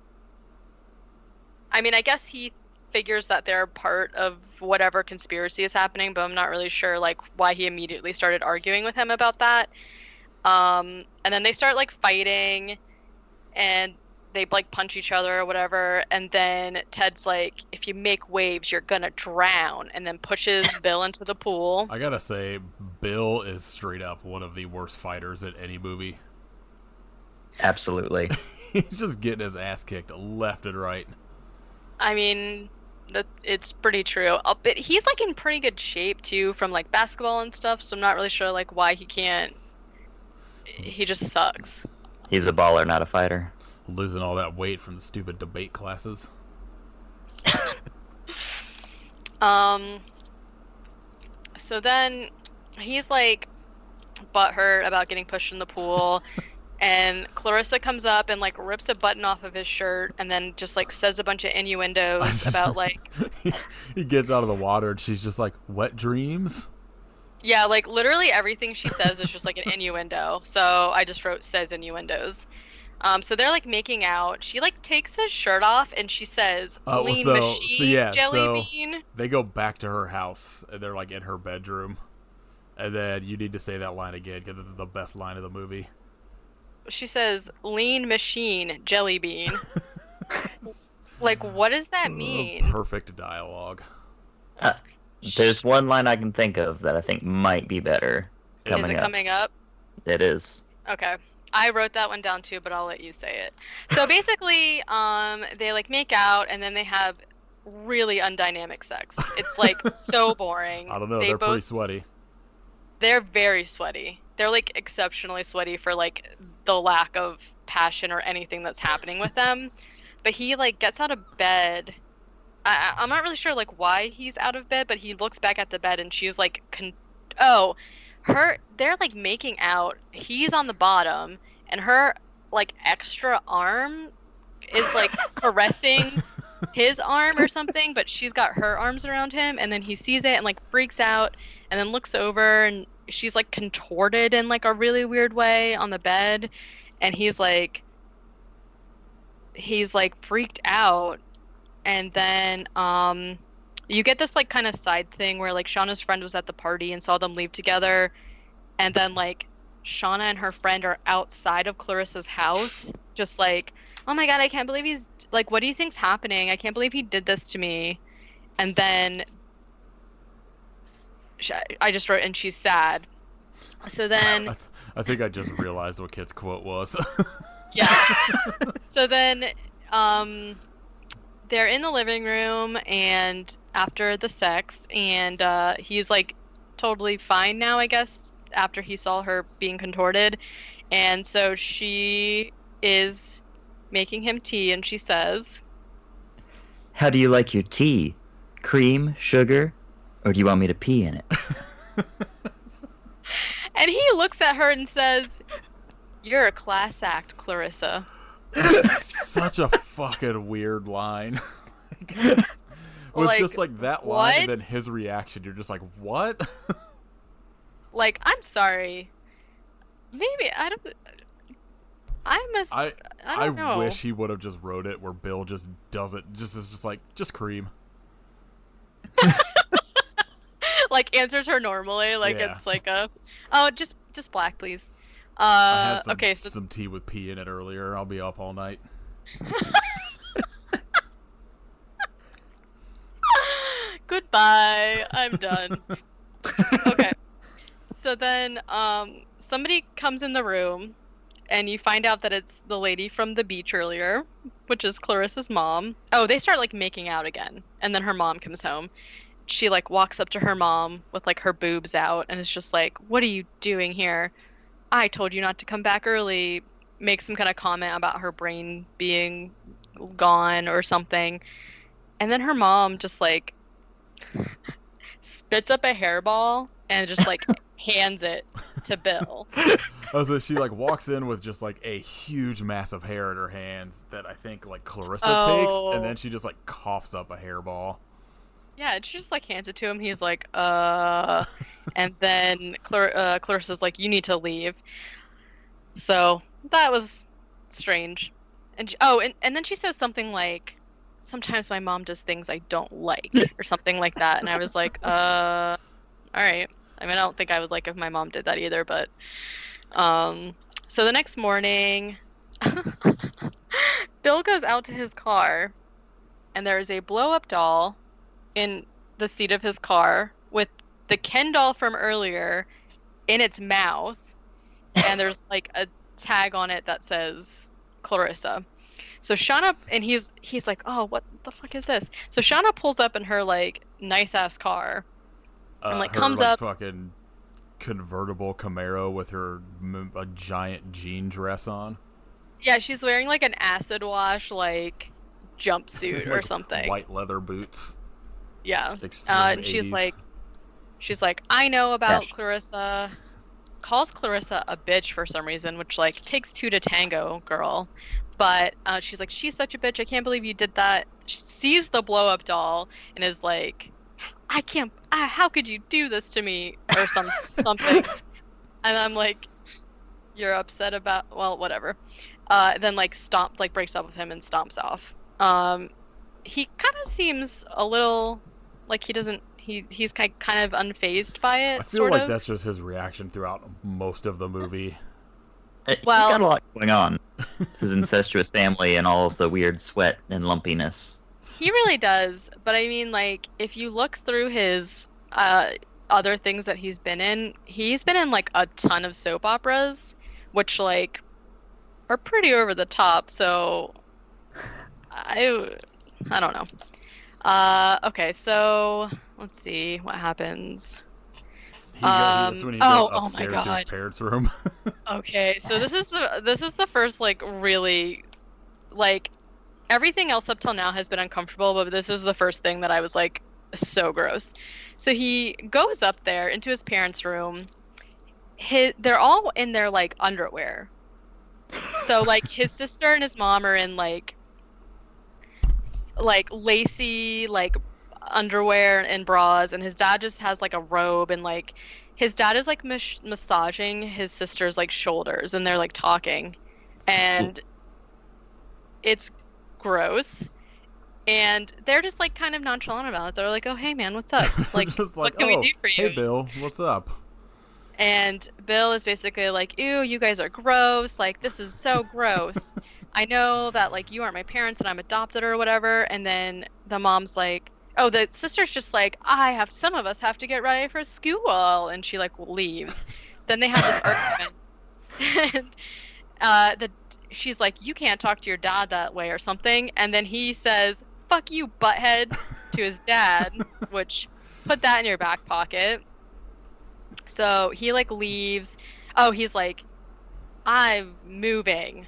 I mean, I guess he figures that they're part of whatever conspiracy is happening, but I'm not really sure like why he immediately started arguing with him about that. And then they start like fighting, and they like punch each other or whatever. And then Ted's like, "If you make waves, you're gonna drown," and then pushes Bill into the pool. I gotta say, Bill is straight up one of the worst fighters in any movie. Absolutely. He's just getting his ass kicked left and right. I mean, it's pretty true. But he's like in pretty good shape too from like basketball and stuff. So I'm not really sure like why he can't. He just sucks. He's a baller, not a fighter. Losing all that weight from the stupid debate classes. So then he's like butthurt about getting pushed in the pool. And Clarissa comes up and like rips a button off of his shirt and then just like says a bunch of innuendos about like he gets out of the water and she's just like, "Wet dreams?" Yeah, like literally everything she says is just like an innuendo. So I just wrote says innuendos. So they're like making out. She like takes his shirt off and she says, "Lean machine, jelly bean." They go back to her house and they're like in her bedroom. And then you need to say that line again because it's the best line of the movie. She says, "Lean machine, jelly bean." Like, what does that mean? Perfect dialogue. There's one line I can think of that I think might be better. Is it coming up? It is. Okay. I wrote that one down too, but I'll let you say it. So basically, they like make out and then they have really undynamic sex. It's like so boring. I don't know. They're pretty sweaty. They're very sweaty. They're like exceptionally sweaty for like the lack of passion or anything that's happening with them. But he like gets out of bed. I'm not really sure like why he's out of bed, but he looks back at the bed and she's like, they're like making out. He's on the bottom and her like extra arm is like caressing his arm or something, but she's got her arms around him, and then he sees it and like freaks out and then looks over and she's like contorted in like a really weird way on the bed, and he's like freaked out. And then you get this like kind of side thing where like Shauna's friend was at the party and saw them leave together, and then like Shauna and her friend are outside of Clarissa's house just like, "Oh my god, I can't believe he's like, what do you think's happening? I can't believe he did this to me." And then I just wrote, "and she's sad." So then I think I just realized what Kit's quote was. Yeah. So then they're in the living room and after the sex, and he's like totally fine now, I guess, after he saw her being contorted. And so she is making him tea and she says, "How do you like your tea? Cream, sugar, or do you want me to pee in it?" And he looks at her and says, "You're a class act, Clarissa." Such a fucking weird line. With like, just like that line what? And then his reaction, you're just like, what? Like, I'm sorry. Maybe I don't know. I wish he would have just wrote it where Bill just does it. Just is just like, just cream. Like answers her normally, like Yeah. it's like just black, please. I had Okay, so some tea with pee in it earlier. I'll be up all night. goodbye. I'm done. Okay. So then somebody comes in the room and you find out that it's the lady from the beach earlier, which is Clarissa's mom. Oh, they start like making out again, and then her mom comes home. She like walks up to her mom with like her boobs out and is just like, "What are you doing here? I told you not to come back early." Makes some kind of comment about her brain being gone or something. And then her mom just like spits up a hairball and just like hands it to Bill. Oh, so she like walks in with just like a huge mass of hair in her hands that I think like Clarissa takes, and then she just like coughs up a hairball. Yeah, and she just like hands it to him. He's like, and then Clarissa's like, "You need to leave." So that was strange. And and then she says something like, sometimes my mom does things I don't like or something like that. And I was like, all right. I mean, I don't think I would like if my mom did that either, but so the next morning, Bill goes out to his car and there is a blow up doll in the seat of his car with the Ken doll from earlier in its mouth, and there's like a tag on it that says Clarissa. So Shauna, and he's like, oh, what the fuck is this? So Shauna pulls up in her like nice ass car, and like her, comes like, up. fucking convertible Camaro with her a giant jean dress on. Yeah, she's wearing like an acid wash like jumpsuit or Like something. white leather boots. Yeah. Extreme And 80s. she's like, I know about Gosh. Clarissa. Calls Clarissa a bitch for some reason, which like takes two to tango, girl. But she's like, she's such a bitch. I can't believe you did that. She sees the blow up doll and is like, I can't. How could you do this to me or something? And I'm like, you're upset about, well, whatever. Then like breaks up with him and stomps off. He kind of seems a little like he doesn't. He's kind of unfazed by it. I feel sort like of. that's just his reaction throughout most of the movie. He's Well- got a lot going on. His incestuous family and all of the weird sweat and lumpiness. He really does, but I mean, like, if you look through his other things that he's been in like a ton of soap operas, which like are pretty over the top. So I don't know. Okay, so let's see what happens. That's when he oh goes my upstairs to his God. parents' room. Okay, so this is the first like really like everything else up till now has been uncomfortable, but this is the first thing that I was like so gross. So he goes up there into his parents' room. They're all in their like underwear. So like his sister and his mom are in like lacy like underwear and bras, and his dad just has like a robe, and like his dad is like massaging his sister's like shoulders, and they're like talking, and it's gross. And they're just like kind of nonchalant about it. They're like, "Oh, hey man, what's up? Like, Just what can we do for you?" Hey, Bill, what's up? And Bill is basically like, ew, you guys are gross. Like, this is so gross. I know that, like, you aren't my parents and I'm adopted or whatever. And then the mom's like, oh, the sister's just like, some of us have to get ready for school. And she, like, leaves. Then they have this argument. And she's like, you can't talk to your dad that way or something. And then he says, fuck you, butthead, to his dad, which, put that in your back pocket. So he like leaves. Oh, he's like, I'm moving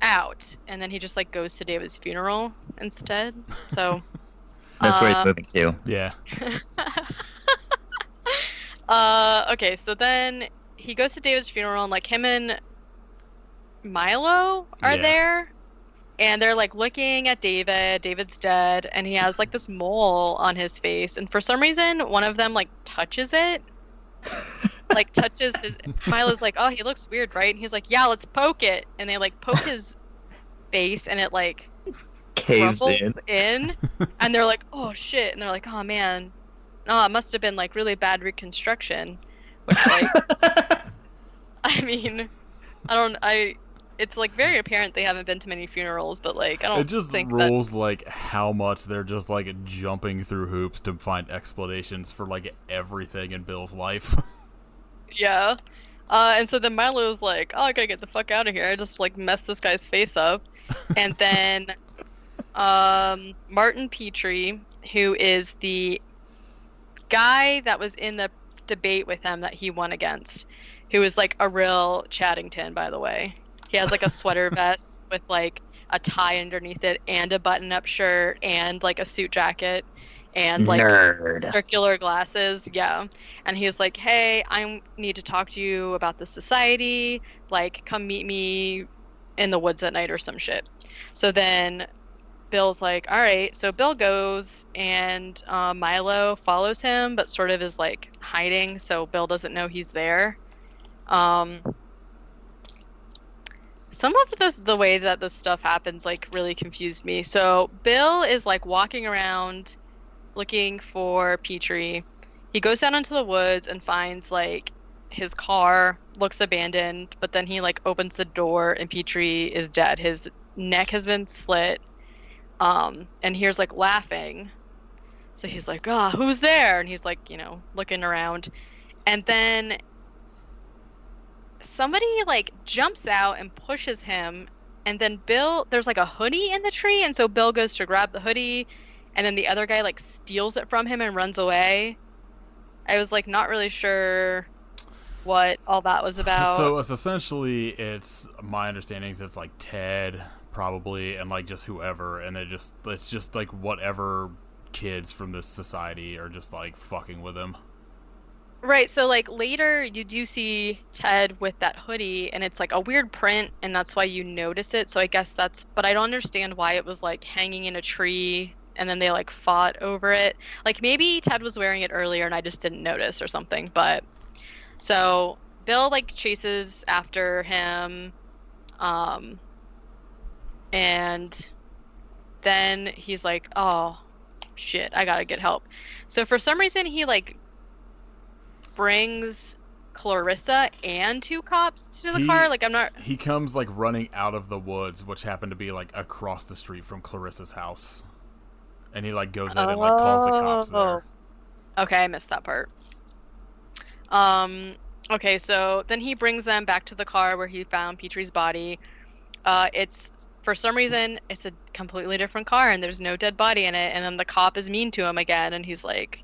out, and then he just like goes to David's funeral instead. So That's where he's moving to. Yeah. okay, so then he goes to David's funeral, and like him and Milo are Yeah. there, and they're like looking at David. David's dead, and he has like this mole on his face, and for some reason one of them like touches it. Like touches his. Milo's like, oh, he looks weird, right? And he's like, yeah, let's poke it. And they like poke his face, and it like Caves crumbles in. and they're like, oh shit. And they're like, oh man, oh, it must have been like really bad reconstruction. Which like, I mean, it's like very apparent they haven't been to many funerals, but like I don't It just think rules like how much they're just like jumping through hoops to find explanations for like everything in Bill's life. yeah. And so then Milo's like, oh, I gotta get the fuck out of here. I just like messed this guy's face up. And then Martin Petrie, who is the guy that was in the debate with him that he won against, who is like a real Chaddington, by the way. He has like a sweater vest with like a tie underneath it and a button-up shirt and like a suit jacket and like Nerd. circular glasses. Yeah. And he's like, hey, I need to talk to you about the society. Like, come meet me in the woods at night or some shit. So then Bill's like, all right. So Bill goes, and Milo follows him, but sort of is like hiding, so Bill doesn't know he's there. Some of the way that this stuff happens like really confused me. So Bill is like walking around looking for Petrie. He goes down into the woods and finds like his car looks abandoned, but then he like opens the door and Petrie is dead. His neck has been slit. And here's like laughing. So he's like, "Ah, who's there?" And he's like, looking around. And then somebody like jumps out and pushes him, and then there's like a hoodie in the tree, and so Bill goes to grab the hoodie, and then the other guy like steals it from him and runs away. I was like not really sure what all that was about. So it's my understanding is it's like Ted probably and like just whoever, and it's just like whatever kids from this society are just like fucking with him. Right, so like later you do see Ted with that hoodie and it's like a weird print and that's why you notice it. So I guess but I don't understand why it was like hanging in a tree and then they like fought over it. Like maybe Ted was wearing it earlier and I just didn't notice or something. But so Bill like chases after him, and then he's like, "Oh shit, I gotta get help." So for some reason he like brings Clarissa and two cops to the car. Like He comes like running out of the woods, which happened to be like across the street from Clarissa's house, and he like goes in and like calls the cops there. Okay, I missed that part. Okay, so then he brings them back to the car where he found Petrie's body. It's for some reason it's a completely different car and there's no dead body in it. And then the cop is mean to him again, and he's like,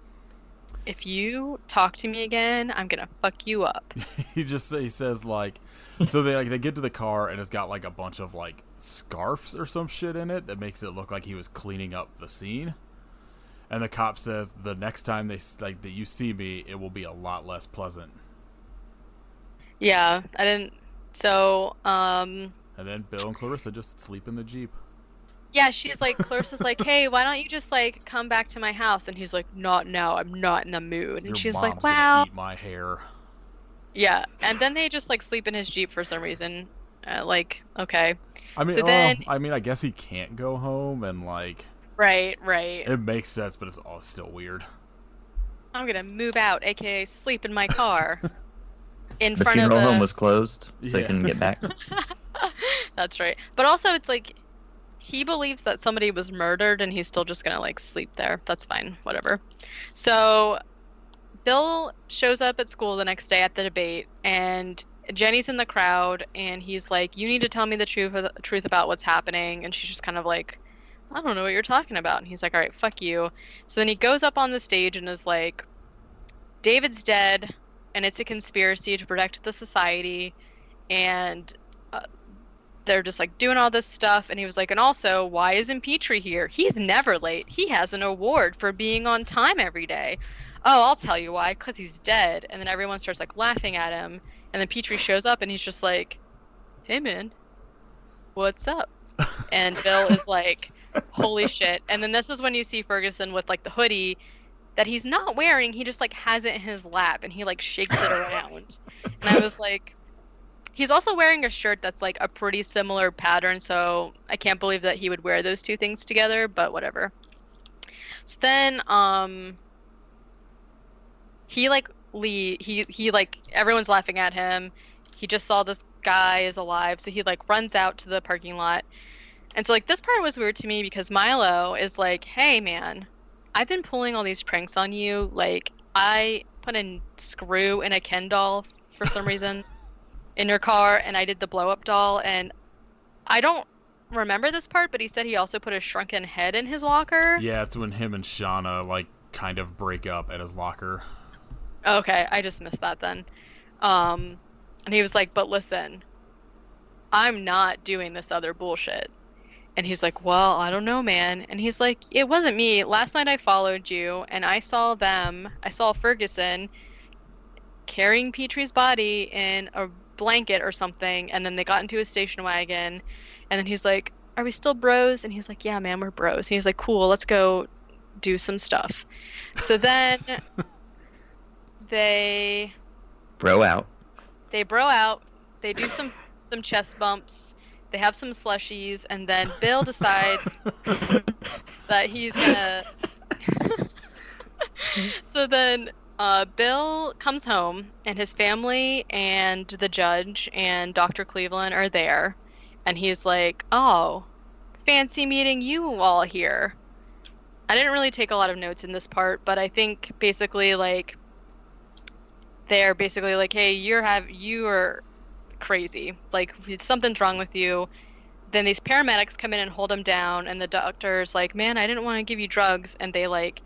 "If you talk to me again, I'm gonna fuck you up." he says like, so they get to the car and it's got like a bunch of like scarves or some shit in it that makes it look like he was cleaning up the scene. And the cop says, "The next time that you see me, it will be a lot less pleasant." Yeah, I didn't. So, And then Bill and Clarissa just sleep in the Jeep. yeah, Clarissa's like, "Hey, why don't you just like come back to my house?" And he's like, "Not now. I'm not in the mood." And Your she's mom's like, gonna "Wow." eat my hair. Yeah, and then they just like sleep in his Jeep for some reason. Like, okay. I mean, So then, I guess he can't go home, and like, right. it makes sense, but it's all still weird. I'm gonna move out, aka sleep in my car, in The front of funeral a. home was closed, so he Yeah. couldn't get back. That's right. But also, it's like he believes that somebody was murdered, and he's still just gonna like sleep there. That's fine, whatever. So Bill shows up at school the next day at the debate, and Jenny's in the crowd, and he's like, "You need to tell me the truth about what's happening." And she's just kind of like, "I don't know what you're talking about." And he's like, "All right, fuck you." So then he goes up on the stage and is like, "David's dead, and it's a conspiracy to protect the society." And they're just like doing all this stuff. And he was like, "And also, why isn't Petrie here? He's never late. He has an award for being on time every day." "Oh, I'll tell you why, because he's dead." And then everyone starts like laughing at him. And then Petrie shows up and he's just like, "Hey man, what's up?" And Bill is like, "Holy shit." And then this is when you see Ferguson with like the hoodie that he's not wearing. He just like has it in his lap and he like shakes it around. And I was like, he's also wearing a shirt that's like a pretty similar pattern, so I can't believe that he would wear those two things together, but whatever. So then he like he like everyone's laughing at him. He just saw this guy is alive, so he like runs out to the parking lot. And so like this part was weird to me because Milo is like, "Hey man, I've been pulling all these pranks on you. Like I put a screw in a Ken doll for some reason in your car, and I did the blow up doll, and I don't remember this part, but he said he also put a shrunken head in his locker." Yeah, it's when him and Shauna like kind of break up at his locker. Okay, I just missed that then. And he was like, "But listen, I'm not doing this other bullshit." And he's like, "Well, I don't know, man." And he's like, "It wasn't me. Last night I followed you, and I saw Ferguson carrying Petrie's body in a blanket or something, and then they got into a station wagon." And then he's like, "Are we still bros?" And he's like, "Yeah, man, we're bros." And he's like, "Cool, let's go do some stuff." So then they Bro out. bro out. They do some chest bumps. They have some slushies, and then Bill decides that he's gonna. So then, Bill comes home, and his family and the judge and Dr. Cleveland are there, and he's like, "Oh, fancy meeting you all here." I didn't really take a lot of notes in this part, but I think basically like they're basically like, "Hey, you are crazy. Like something's wrong with you." Then these paramedics come in and hold him down, and the doctor's like, "Man, I didn't want to give you drugs," and they like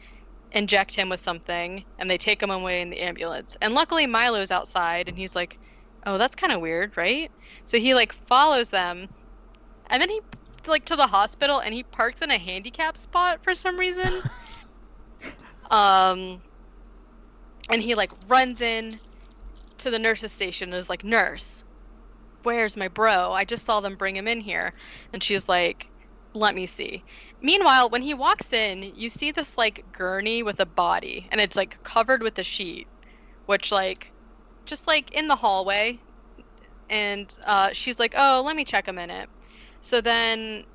inject him with something, and they take him away in the ambulance. And luckily Milo's outside, and he's like, "Oh, that's kind of weird, right?" So he like follows them, and then he like to the hospital, and he parks in a handicap spot for some reason. And he like runs in to the nurse's station and is like, "Nurse, where's my bro? I just saw them bring him in here." And she's like, "Let me see." Meanwhile, when he walks in, you see this like gurney with a body, and it's like covered with a sheet, which like just like in the hallway. And she's like, "Oh, let me check a minute." So then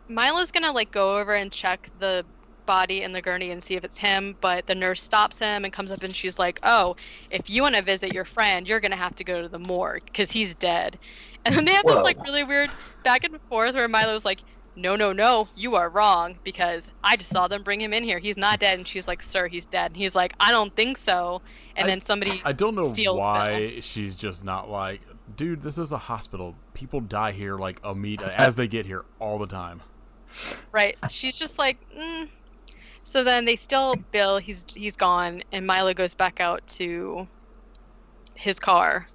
Milo's gonna like go over and check the body in the gurney and see if it's him, but the nurse stops him and comes up, and she's like, "Oh, if you want to visit your friend, you're gonna have to go to the morgue because he's dead." And then they have this like really weird back and forth where Milo's like, "No, no, no, you are wrong because I just saw them bring him in here. He's not dead." And she's like, "Sir, he's dead." And he's like, "I don't think so." And then somebody I don't know steals why Bill. she's just not like, "Dude, this is a hospital. People die here like as they get here all the time." Right. She's just like, So then they steal Bill. He's gone, and Milo goes back out to his car.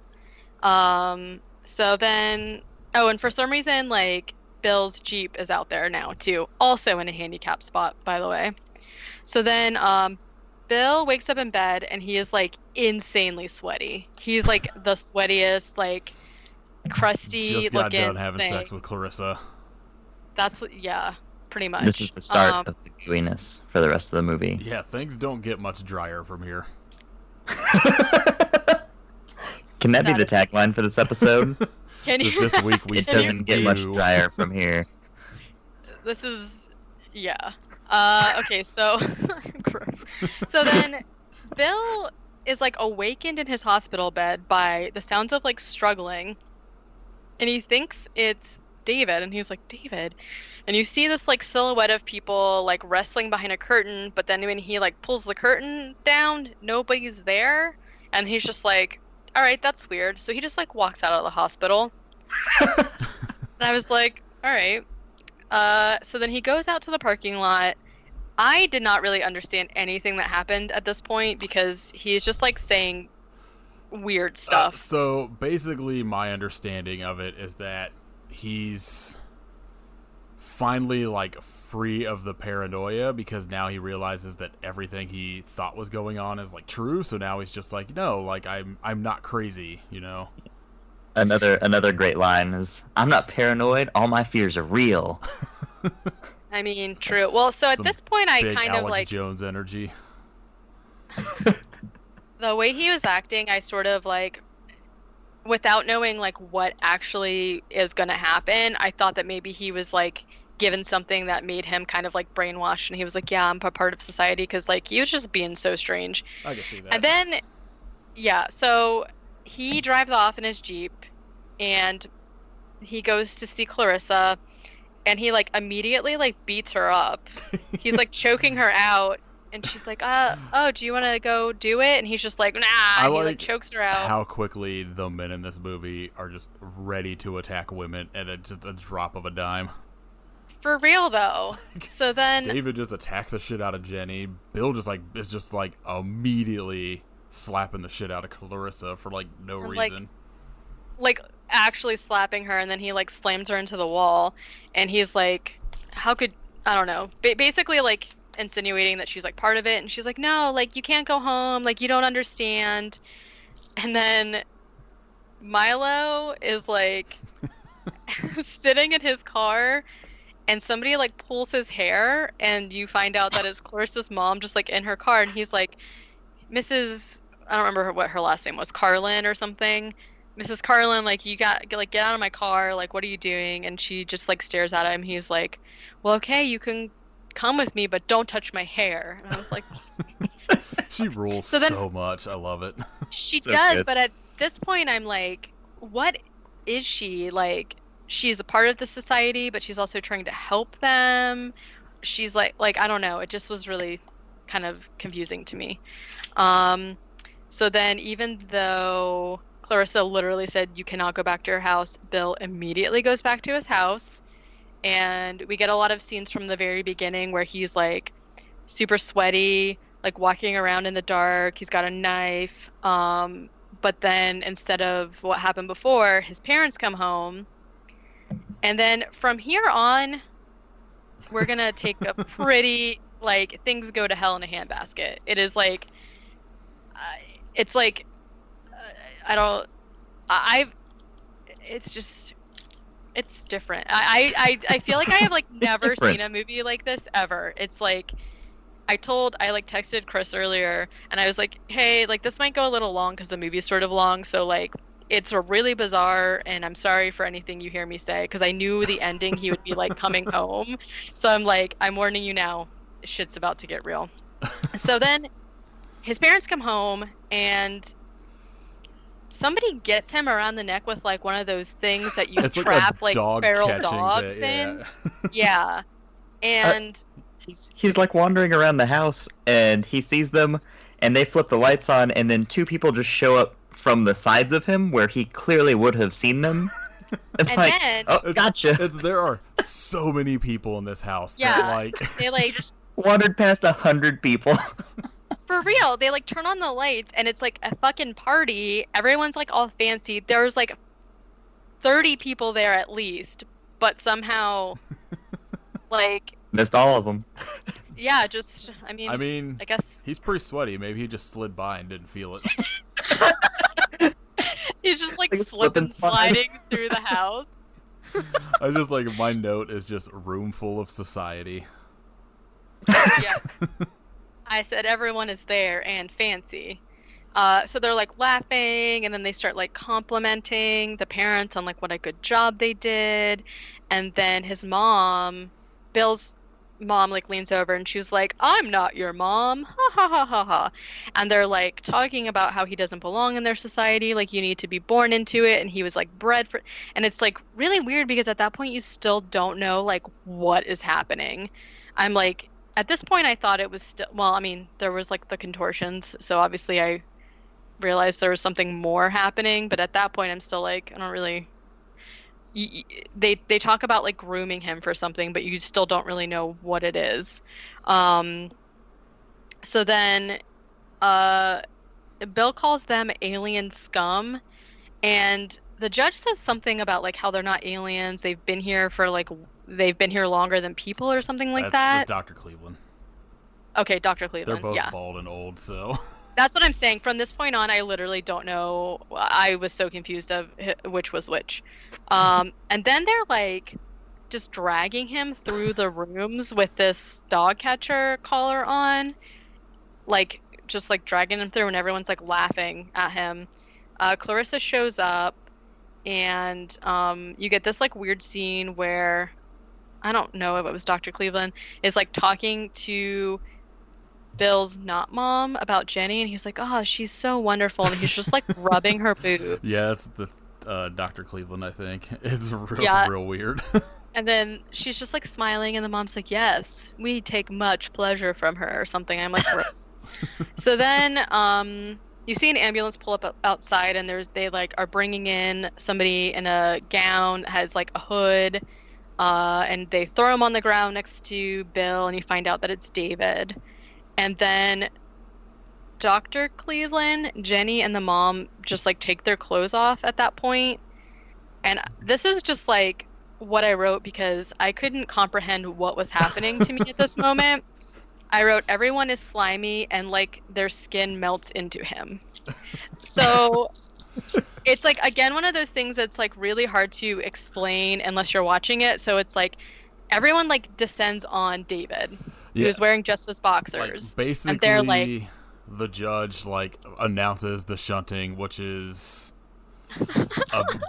So then, and for some reason, like Bill's Jeep is out there now too, also in a handicap spot, by the way. So then, Bill wakes up in bed, and he is like insanely sweaty. He's like the sweatiest, like crusty Just got looking done having thing. sex with Clarissa. That's pretty much. This is the start of the gooiness for the rest of the movie. Yeah, things don't get much drier from here. Can that be the tagline for this episode? Can you? This week we It doesn't get much drier from here. This is, yeah. Okay, so gross. So then Bill is like awakened in his hospital bed by the sounds of like struggling, and he thinks it's David, and he's like, "David." And you see this like silhouette of people like wrestling behind a curtain, but then when he like pulls the curtain down, nobody's there, and he's just like, "All right, that's weird." So he just like walks out of the hospital. And I was like, "All right." So then he goes out to the parking lot. I did not really understand anything that happened at this point because he's just like saying weird stuff. So basically, my understanding of it is that he's finally like free of the paranoia because now he realizes that everything he thought was going on is like true. So now he's just like, "No, like I'm not crazy," you know. Another great line is, "I'm not paranoid. All my fears are real." I mean, true. Well, so at this point, I Big kind Alex of like Jones energy. the way he was acting. I sort of like, without knowing like what actually is going to happen, I thought that maybe he was like given something that made him kind of like brainwashed, and he was like, "Yeah, I'm a part of society," because like he was just being so strange. I can see that. And then, yeah, so he drives off in his Jeep, and he goes to see Clarissa, and he like immediately like beats her up. He's like choking her out, and she's like, "Oh, do you want to go do it?" And he's just like, "Nah." And he like chokes her out. How quickly the men in this movie are just ready to attack women at just a drop of a dime. For real though. So then David just attacks the shit out of Jenny. Bill is just like immediately slapping the shit out of Clarissa for like no reason. Like actually slapping her, and then he like slams her into the wall, and he's like, "How could I don't know?" Basically like insinuating that she's like part of it, and she's like, "No, like you can't go home, like you don't understand." And then Milo is like sitting in his car, and somebody like pulls his hair, and you find out that it's Clarissa's mom just like in her car, and he's like, "Mrs. I don't remember what her last name was, Carlin or something. Mrs. Carlin, like, you got like get out of my car, like, what are you doing? And she just like stares at him. He's like, well, okay, you can come with me, but don't touch my hair. And I was like, She rules So then- so much. I love it. she So does, good. but at this point, I'm like, what is she? Like, she's a part of the society, but she's also trying to help them. She's like, I don't know. It just was really kind of confusing to me. So then, even though Clarissa literally said, you cannot go back to your house, Bill immediately goes back to his house. And we get a lot of scenes from the very beginning where he's like super sweaty, like walking around in the dark. He's got a knife. But then instead of what happened before, his parents come home. And then from here on, we're going to take a pretty, like, things go to hell in a handbasket. It is like, it's like, I don't, it's just, it's different. I feel like I have, like, never different. seen a movie like this ever. It's like, I texted Chris earlier, and I was like, hey, like, this might go a little long because the movie's sort of long, so, like, it's a really bizarre, and I'm sorry for anything you hear me say, because I knew the ending, he would be, like, coming home. So I'm like, I'm warning you now, shit's about to get real. So then his parents come home, and somebody gets him around the neck with, like, one of those things that you It's trap, like a dog feral catching dogs thing, in. yeah. Yeah. And... He's like wandering around the house, and he sees them, and they flip the lights on, and then two people just show up from the sides of him where he clearly would have seen them. And like, then- oh, gotcha. There are so many people in this house. Yeah. That, like, they, like, just... Wandered past 100 people. For real, they like turn on the lights and it's like a fucking party. Everyone's like all fancy. There's like 30 people there at least, but somehow like Missed all of them. yeah, just I mean I guess he's pretty sweaty. Maybe he just slid by and didn't feel it. he's just like Like slip and slip and slide. sliding through the house. I just like my note is just room full of society. Yeah. I said everyone is there and fancy. So they're like laughing, and then they start like complimenting the parents on like what a good job they did. And then his mom, Bill's mom, like leans over and she's like, I'm not your mom. Ha ha ha ha ha. And they're like talking about how he doesn't belong in their society. Like, you need to be born into it. And he was like bred for, and it's like really weird because at that point you still don't know like what is happening. I'm like, at this point, I thought it was still, well, I mean, there was like the contortions, so obviously I realized there was something more happening, but at that point, I'm still like, I don't really, they talk about like grooming him for something, but you still don't really know what it is. So then Bill calls them alien scum, and the judge says something about like how they're not aliens, they've been here longer than people or something like that. That's Dr. Cleveland. Okay, Dr. Cleveland. They're both yeah. bald and old, so. That's what I'm saying. From this point on, I literally don't know. I was so confused of which was which. And then they're like just dragging him through the rooms with this dog catcher collar on. Like, just like dragging him through, and everyone's like laughing at him. Clarissa shows up, and you get this like weird scene where I don't know if it was Dr. Cleveland is like talking to Bill's not mom about Jenny, and he's like, oh, she's so wonderful, and he's just like rubbing her boobs. Yeah, it's the Dr. Cleveland, I think. It's real weird. And then she's just like smiling, and the mom's like, yes, we take much pleasure from her or something. I'm like, gross. So then you see an ambulance pull up outside, and they like are bringing in somebody in a gown that has like a hood, and they throw him on the ground next to Bill, and you find out that it's David. And then Dr. Cleveland, Jenny, and the mom just like take their clothes off at that point. And this is just like what I wrote because I couldn't comprehend what was happening to me at this moment. I wrote, everyone is slimy and like their skin melts into him. So it's like, again, one of those things that's like really hard to explain unless you're watching it. So it's like everyone like descends on David. Yeah. Who's wearing just his boxers. Like, basically, and they're like, the judge like announces the shunting, which is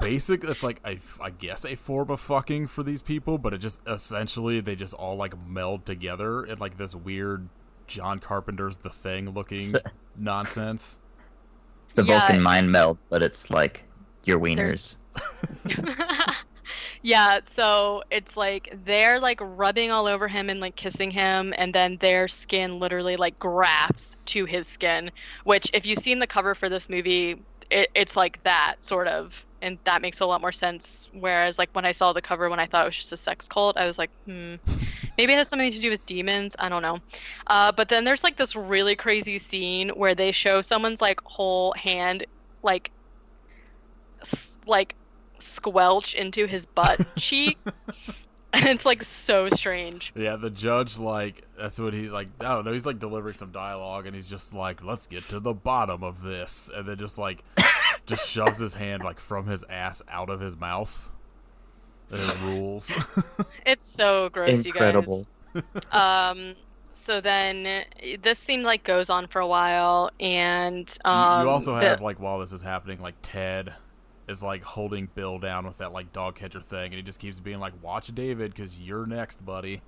basic. It's like I guess a form of fucking for these people, but it just essentially they just all like meld together in like this weird John Carpenter's The Thing looking nonsense. It's the Yeah. Vulcan mind meld, but it's like your wieners. Yeah, so it's like they're like rubbing all over him and like kissing him, and then their skin literally like grafts to his skin, which if you've seen the cover for this movie, it's like that sort of, and that makes a lot more sense. Whereas like when I saw the cover, when I thought it was just a sex cult, I was like, maybe it has something to do with demons. I don't know. But then there's like this really crazy scene where they show someone's like whole hand like squelch into his butt cheek, and it's like so strange. Yeah, the judge like that's what he like. I don't know. He's like delivering some dialogue, and he's just like, "Let's get to the bottom of this," and then just like just shoves his hand like from his ass out of his mouth. And it rules. It's so gross, Incredible. you guys. So then this scene like goes on for a while, and You also have like while this is happening, like Ted is like holding Bill down with that like dog catcher thing, and he just keeps being like, "Watch David, because you're next, buddy."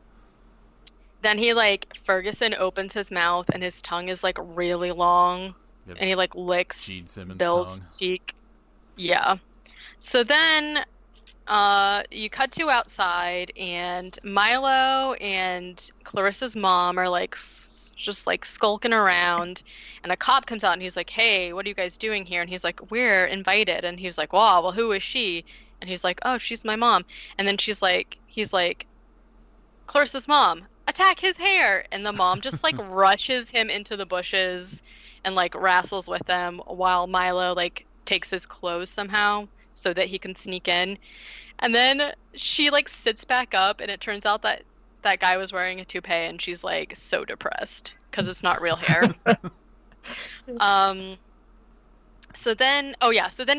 then he like Ferguson opens his mouth, and his tongue is like really long, Yep. and he like licks Gene Simmons' Bill's tongue. cheek. Yeah. So then you cut to outside, and Milo and Clarissa's mom are like just like skulking around, and a cop comes out and he's like, "Hey, what are you guys doing here?" And he's like, "We're invited." And he's like, "Wow, well, who is she?" And he's like, "Oh, she's my mom." And then he's like, "Clarissa's mom, attack his hair." And the mom just like rushes him into the bushes and like wrestles with them while Milo like takes his clothes somehow so that he can sneak in. And then she like sits back up, and it turns out that that guy was wearing a toupee, and she's like so depressed because it's not real hair. So then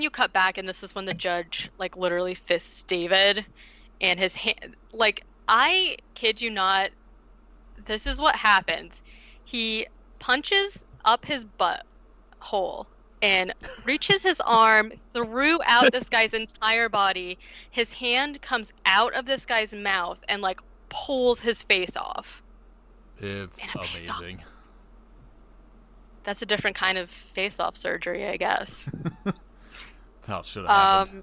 you cut back, and this is when the judge like literally fists David, and his hand, like, I kid you not, this is what happens. He punches up his butt hole and reaches his arm throughout this guy's entire body. His hand comes out of this guy's mouth and like pulls his face off. It's amazing. That's a different kind of face-off surgery, I guess. That's how it should have happened.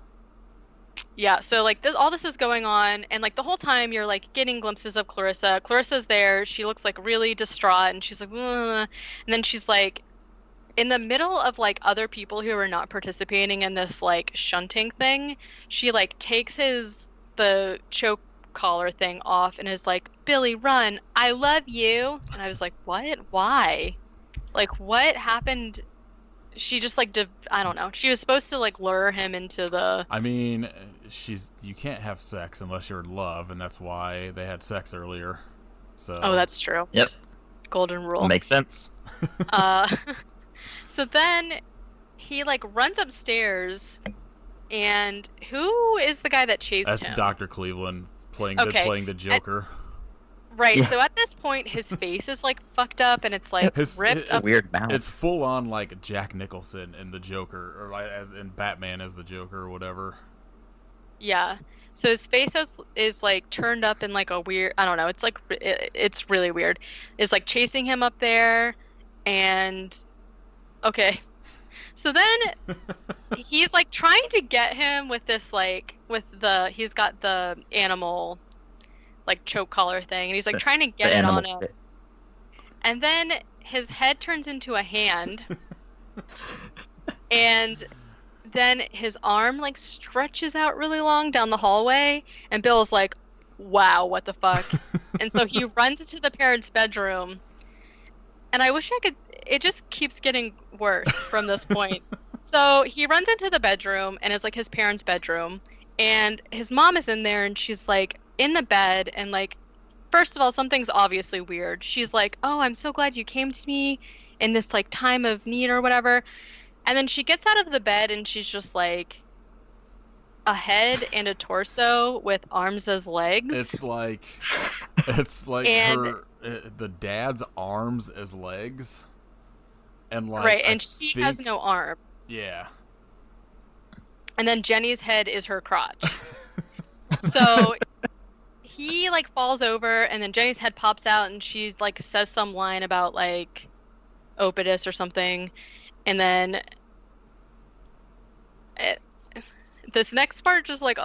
Yeah, so like all this is going on, and like the whole time you're like getting glimpses of Clarissa. Clarissa's there. She looks like really distraught, and she's like, "Ugh." And then she's like, in the middle of like other people who are not participating in this like shunting thing, she like takes the choke collar thing off and is like, "Billy, run! I love you." And I was like, "What? Why? Like, what happened?" She just like I don't know. She was supposed to like lure him into the. I mean, you can't have sex unless you're in love, and that's why they had sex earlier. So. Oh, that's true. Yep. Golden rule. Makes sense. So then he like runs upstairs, and who is the guy that chased him? That's Dr. Cleveland playing the Joker. Right. Yeah. So at this point, his face is like fucked up, and it's like ripped up. Weird mouth. It's full on like Jack Nicholson in the Joker, or like as in Batman as the Joker or whatever. Yeah. So his face is like turned up in like a weird. I don't know. It's like it's really weird. It's like chasing him up there, and okay. So then he's like trying to get him with this like he's got the animal like choke collar thing, and he's like trying to get it on him. And then his head turns into a hand, and then his arm like stretches out really long down the hallway, and Bill's like, "Wow, what the fuck?" And so he runs into the parents' bedroom, and I wish I could. It just keeps getting worse from this point. So he runs into the bedroom, and it's like his parents' bedroom, and his mom is in there, and she's like in the bed, and like, first of all, something's obviously weird. She's like, "Oh, I'm so glad you came to me in this like time of need or whatever." And then she gets out of the bed, and she's just like a head and a torso with arms as legs. It's like And- the dad's arms as legs, and like right, and she has no arms. Yeah. and then Jenny's head is her crotch. So he like falls over, and then Jenny's head pops out, and she like says some line about like Opidus or something, and then this next part just like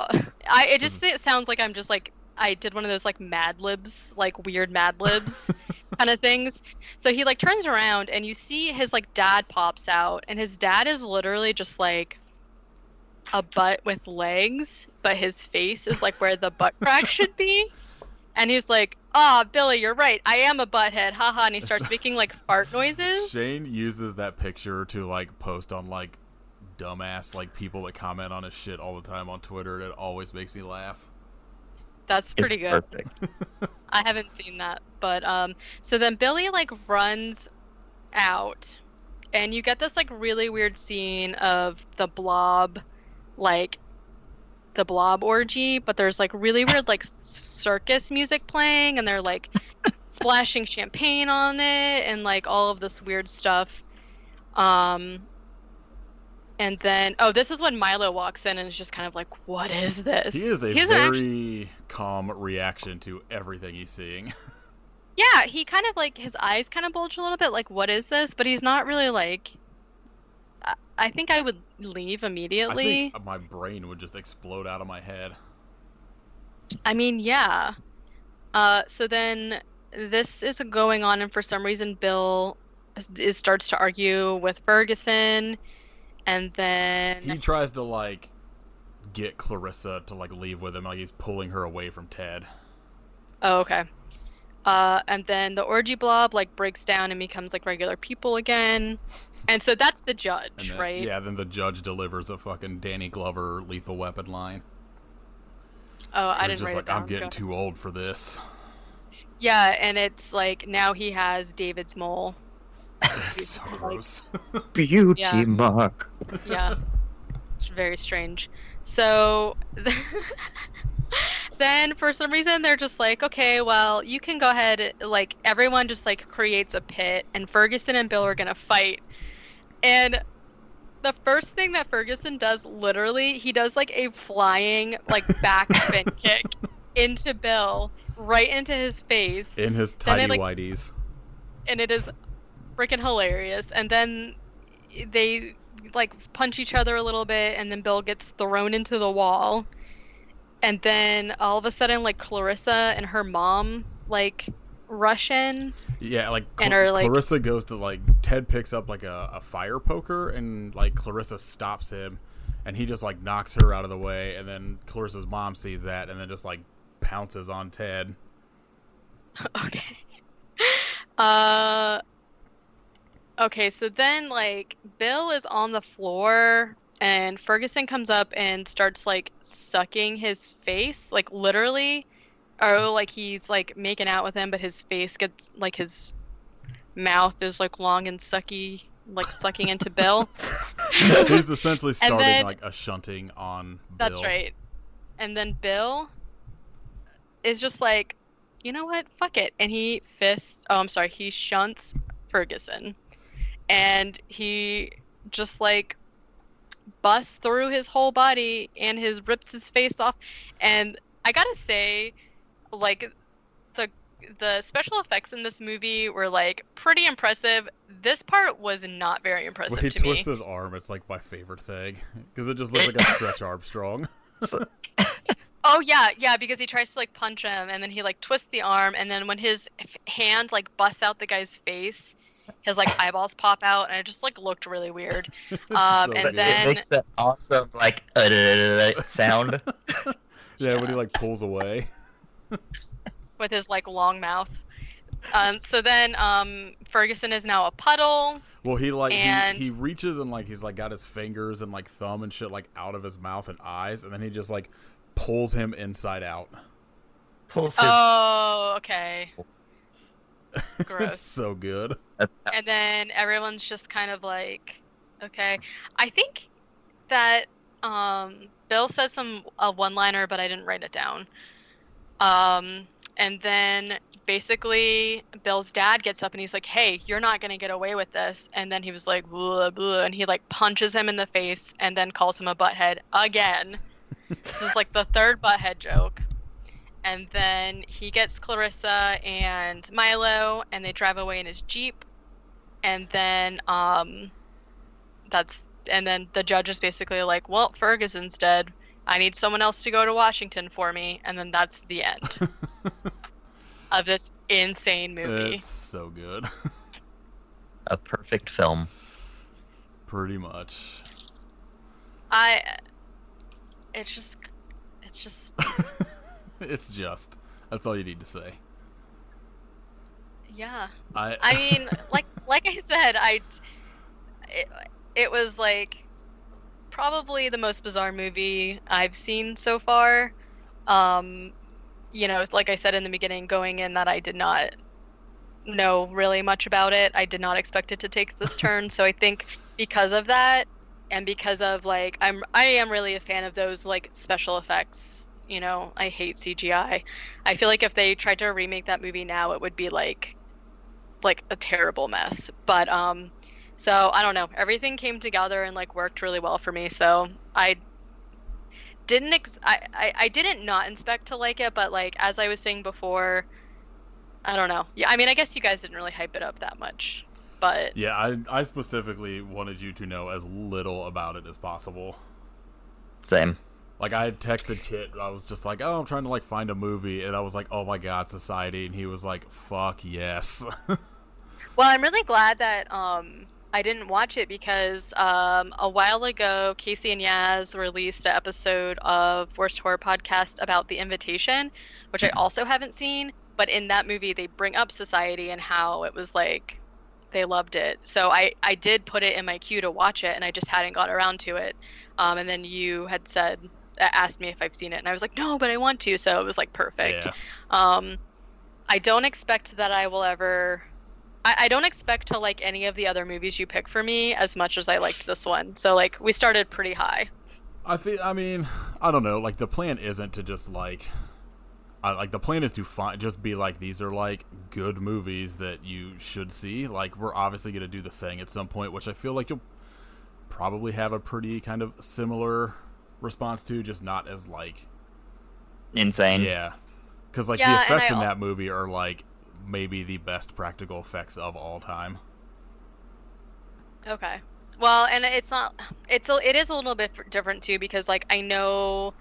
it sounds like I'm just like I did one of those like Mad Libs, like weird Mad Libs kind of things. So he like turns around, and you see his like dad pops out, and his dad is literally just like a butt with legs, but his face is like where the butt crack should be. And he's like, "Ah, Billy, you're right. I am a butthead, haha." And he starts making like fart noises. Shane uses that picture to like post on like dumbass like people that comment on his shit all the time on Twitter, and it always makes me laugh. That's pretty good. Perfect. I haven't seen that, but so then Billy like runs out, and you get this like really weird scene of the blob orgy, but there's like really weird like circus music playing, and they're like splashing champagne on it and like all of this weird stuff. And then this is when Milo walks in and is just kind of like, what is this? He is a very calm reaction to everything he's seeing. Yeah, he kind of like his eyes kind of bulge a little bit like, what is this? But he's not really like, I think I would leave immediately. I think my brain would just explode out of my head. I mean, yeah. So then this is going on, and for some reason Bill starts to argue with Ferguson, and then he tries to like get Clarissa to like leave with him, like he's pulling her away from Ted. Oh, okay. And then the orgy blob like breaks down and becomes like regular people again. And so that's the judge, then, right? Yeah, then the judge delivers a fucking Danny Glover Lethal Weapon line. Oh, I didn't just write like, it down. I'm getting too old for this. Yeah, and it's like now he has David's mole. It's so gross. Beauty mark. Yeah. It's very strange. So then for some reason they're just like, okay, well, you can go ahead, like everyone just like creates a pit, and Ferguson and Bill are gonna fight. And the first thing that Ferguson does, literally, he does like a flying like back spin kick into Bill, right into his face. In his tidy whities. And it is freaking hilarious. And then they like punch each other a little bit, and then Bill gets thrown into the wall. And then all of a sudden, like Clarissa and her mom like rush in. Yeah, like, like Clarissa goes to like Ted picks up like a fire poker, and like Clarissa stops him, and he just like knocks her out of the way, and then Clarissa's mom sees that and then just like pounces on Ted. Okay. Okay, so then like Bill is on the floor, and Ferguson comes up and starts like sucking his face, like literally, or like he's like making out with him, but his face gets like his mouth is like long and sucky, like sucking into Bill. He's essentially starting like a shunting on Bill. That's right. And then Bill is just like, you know what? Fuck it. And he shunts Ferguson. And he just like busts through his whole body and rips his face off. And I gotta say, like, the special effects in this movie were like pretty impressive. This part was not very impressive when he to me. twists his arm, it's like my favorite thing because it just looks like a Stretch Armstrong. Oh yeah, because he tries to like punch him, and then he like twists the arm, and then when his hand like busts out the guy's face, his like eyeballs pop out, and it just like looked really weird. And then it makes that awesome like sound. Yeah, when he like pulls away with his like long mouth. So then Ferguson is now a puddle. Well, he like he reaches and like he's like got his fingers and like thumb and shit like out of his mouth and eyes, and then he just like pulls him inside out. Oh, okay. Gross. It's so good. And then everyone's just kind of like, okay. I think that Bill said a one-liner, but I didn't write it down. And then basically Bill's dad gets up and he's like, hey, you're not going to get away with this. And then he was like, blah, blah, and he like punches him in the face and then calls him a butthead again. This is like the third butthead joke. And then he gets Clarissa and Milo and they drive away in his Jeep. And then and then the judge is basically like, well, Ferguson's dead. I need someone else to go to Washington for me. And then that's the end of this insane movie. It's so good. A perfect film. Pretty much. It's just It's just. That's all you need to say. yeah. I mean, like I said, it was like probably the most bizarre movie I've seen so far. You know, like I said in the beginning, going in that I did not know really much about it. I did not expect it to take this turn. So I think because of that, and because of like I am really a fan of those like special effects. You know, I hate CGI. I feel like if they tried to remake that movie now, it would be like a terrible mess. But so I don't know. Everything came together and like worked really well for me. So I didn't not expect to like it, but like as I was saying before, I don't know. Yeah, I mean, I guess you guys didn't really hype it up that much, but yeah, I specifically wanted you to know as little about it as possible. Same. Like, I had texted Kit, I was just like, oh, I'm trying to like find a movie, and I was like, oh my god, Society, and he was like, fuck yes. Well, I'm really glad that I didn't watch it because a while ago, Casey and Yaz released an episode of Worst Horror Podcast about The Invitation, which I also haven't seen. But in that movie, they bring up Society and how it was like they loved it. So I did put it in my queue to watch it, and I just hadn't got around to it. And then you had asked me if I've seen it, and I was like, no, but I want to. So it was like perfect. Yeah. I don't expect that I will ever. I don't expect to like any of the other movies you pick for me as much as I liked this one. So like we started pretty high. I mean, I don't know. Like the plan isn't to just like the plan is to just be like, these are like good movies that you should see. Like we're obviously gonna do The Thing at some point, which I feel like you'll probably have a pretty kind of similar response to, just not as like insane. Yeah, because like Yeah, the effects in that movie are like maybe the best practical effects of all time. Okay. Well, and it is a little bit different too, because like I know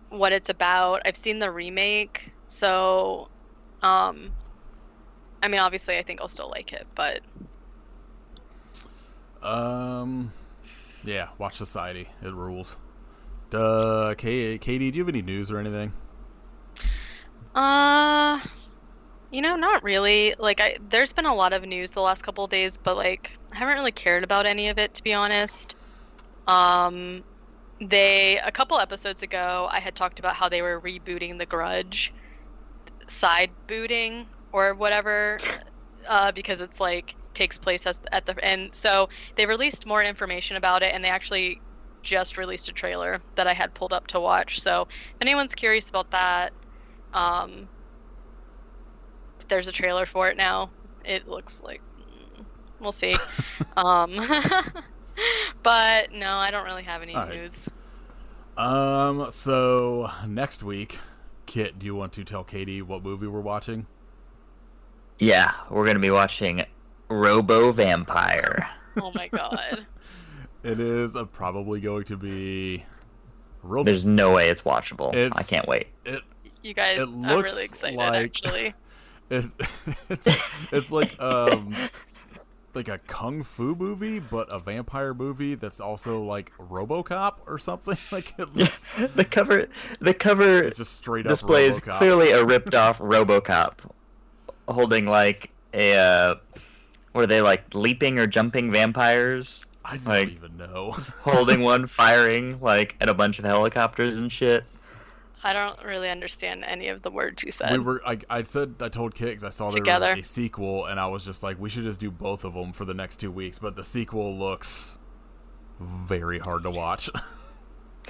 what it's about. I've seen the remake, so I mean, obviously I think I'll still like it, but yeah, watch Society. It rules. Katie, do you have any news or anything? you know, not really. Like there's been a lot of news the last couple of days, but like I haven't really cared about any of it, to be honest. A couple episodes ago, I had talked about how they were rebooting The Grudge, side booting or whatever, because it's like takes place at the end. So they released more information about it, and they actually just released a trailer that I had pulled up to watch. So if anyone's curious about that, there's a trailer for it now. It looks like we'll see. But no, I don't really have any news. So next week, Kit, do you want to tell Katie what movie we're watching? Yeah, we're gonna be watching Robo Vampire. Oh my god. It is probably going to be There's no way it's watchable. I can't wait. You guys, I'm really excited, actually. It's like a kung fu movie, but a vampire movie that's also like RoboCop or something. Like it looks. The cover it's just straight up displays RoboCop. Clearly a ripped off RoboCop, holding like a were they like leaping or jumping vampires? I don't like, even know. Holding one, firing like at a bunch of helicopters and shit. I don't really understand any of the words you said. I told Kit, because I saw there was a sequel, and I was just like, we should just do both of them for the next 2 weeks. But the sequel looks very hard to watch.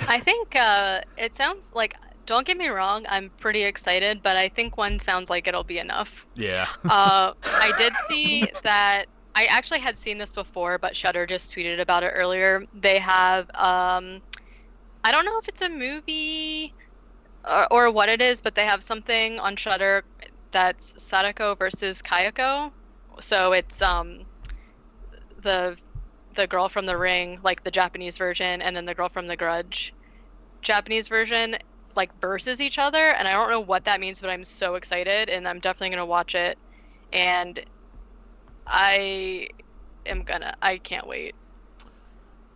I think it sounds like don't get me wrong, I'm pretty excited, but I think one sounds like it'll be enough. Yeah. I did see that. I actually had seen this before, but Shudder just tweeted about it earlier. They have, I don't know if it's a movie or what it is, but they have something on Shudder that's Sadako versus Kayako. So it's the girl from The Ring, like the Japanese version, and then the girl from The Grudge, Japanese version, like versus each other. And I don't know what that means, but I'm so excited, and I'm definitely gonna watch it. And I can't wait.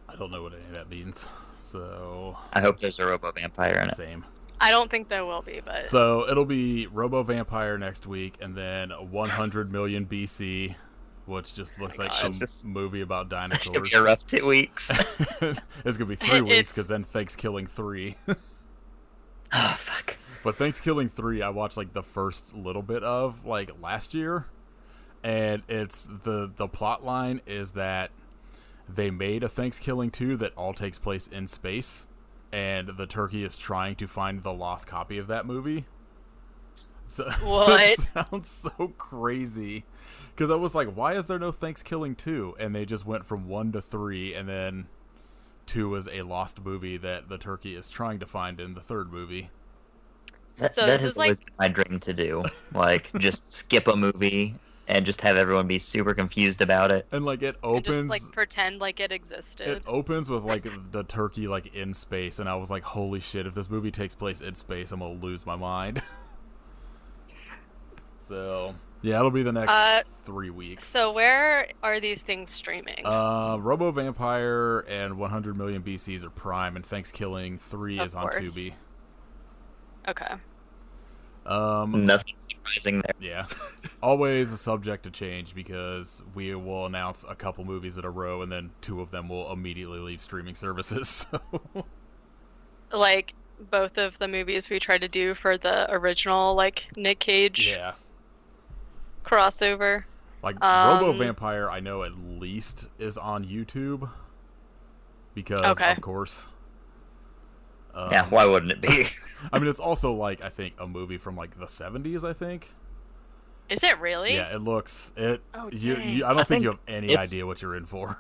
I don't know what any of that means. So I hope there's a Robo Vampire in it. same. I don't think there will be, but So it'll be Robo Vampire next week, and then 100 million BC, which just looks like God. a movie about It's gonna dinosaurs. be a rough 2 weeks. It's gonna be 3 weeks It's- because then Thanksgiving 3. Oh fuck. But Thanksgiving 3, I watched like the first little bit of like last year, and it's the plot line is that they made a Thanksgiving 2 that all takes place in space, and the turkey is trying to find the lost copy of that movie. So What? It sounds so crazy. Because I was like, why is there no Thanksgiving 2? And they just went from 1 to 3, and then 2 is a lost movie that the turkey is trying to find in the third movie. That, So that this has is always like- been my dream to do. Like, just skip a movie and just have everyone be super confused about it. And like it and opens just like pretend like it existed. it opens with like the turkey like in space, and I was like, holy shit, if this movie takes place in space, I'm gonna lose my mind. So yeah, it'll be the next 3 weeks. So where are these things streaming? Robo Vampire and 100 million BCs are Prime, and Thanksgiving 3 Of is on course. Tubi. Okay. Nothing surprising there. Yeah. Always a subject to change because we will announce a couple movies in a row, and then 2 of them will immediately leave streaming services. So. Like both of the movies we tried to do for the original like Nick Cage Yeah. crossover. Like Robo Vampire, I know at least is on YouTube because, Okay. of course. Yeah, why wouldn't it be? I mean, it's also like I think a movie from like the 70s. I think. Is it really? Yeah, it looks it. Oh, you, dang. I don't I think you think have any it's- idea what you're in for.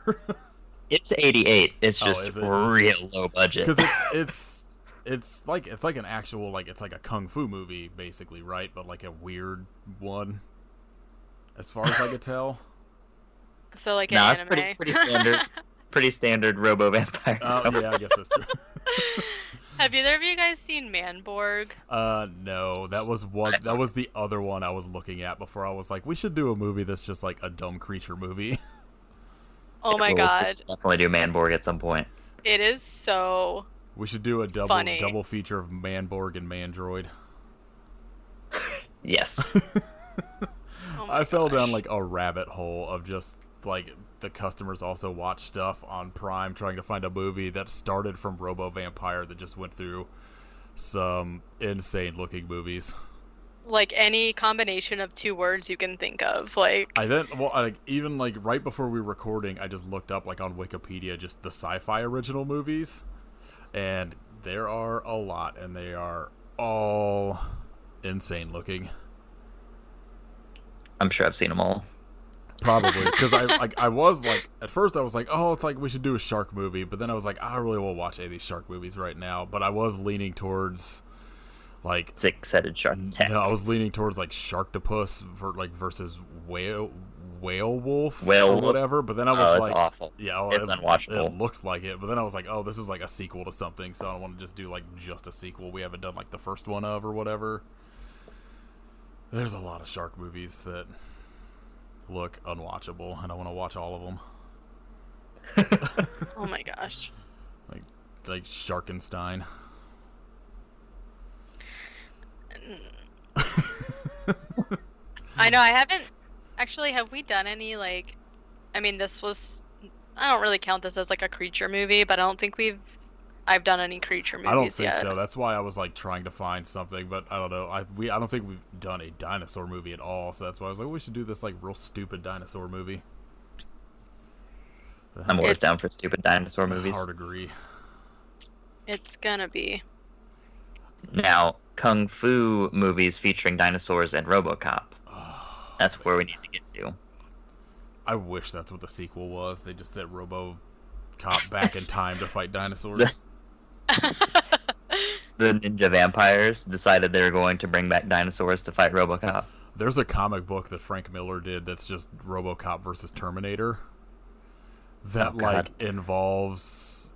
It's 88. It's Oh, just is it? real low budget. Because it's like an actual like it's like a kung fu movie basically, right? But like a weird one, as far as I could tell. So like No, an it's anime. pretty standard. Pretty standard Robo Vampire. Oh yeah, I guess that's true. Have either of you guys seen Manborg? No, that was one. That was the other one I was looking at before. I was like, we should do a movie that's just like a dumb creature movie. Oh my We'll god. definitely do Manborg at some point. It is so We should do a Funny. double feature of Manborg and Mandroid. Yes. oh my I fell down gosh. like a rabbit hole of just like the customers also watch stuff on Prime trying to find a movie that started from Robo Vampire that just went through some insane looking movies. Like any combination of 2 words you can think of. Like Even like right before we were recording, I just looked up like on Wikipedia just the sci-fi original movies, and there are a lot, and they are all insane looking. I'm sure I've seen them all. Probably because I was like at first I was like, oh, it's like we should do a shark movie, but then I was like, I don't really want to watch any of these shark movies right now. But I was leaning towards like 6-headed shark attack. no, I was leaning towards like Sharktopus versus whale wolf or Whale-wolf? whatever. But then I was Oh, like, it's awful. yeah, It's unwatchable. It looks like it, but then I was like, oh, this is like a sequel to something, so I don't want to just do like just a sequel we haven't done like the first one of or whatever. There's a lot of shark movies that look unwatchable, and I want to watch all of them. oh my gosh. Like Sharkenstein. I know I haven't actually have we done any like I mean this was I don't really count this as like a creature movie, but I don't think I've done any creature movies I don't think yet. so. That's why I was like trying to find something, but I don't know. I don't think we've done a dinosaur movie at all. So that's why I was like, we should do this like real stupid dinosaur movie. I'm always It's- down for stupid dinosaur movies. Hard agree. It's gonna be. Now, kung fu movies featuring dinosaurs and RoboCop. Oh, That's where we man. need to get to. I wish that's what the sequel was. They just said RoboCop back in time to fight dinosaurs. The ninja vampires decided they were going to bring back dinosaurs to fight RoboCop. There's a comic book that Frank Miller did that's just RoboCop versus Terminator. That involves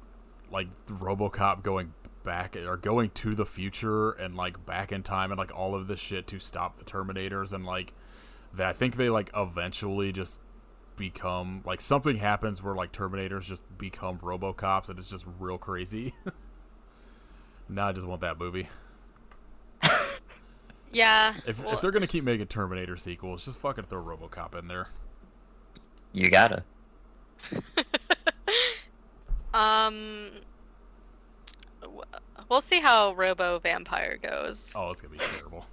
like RoboCop going back or going to the future and like back in time and like all of this shit to stop the Terminators and like that. I think they like eventually just become like something happens where like Terminators just become RoboCops and it's just real crazy. Now I just want that movie. Yeah. If they're gonna keep making Terminator sequels, just fucking throw RoboCop in there. You gotta. We'll see how Robo Vampire goes. Oh, it's gonna be terrible.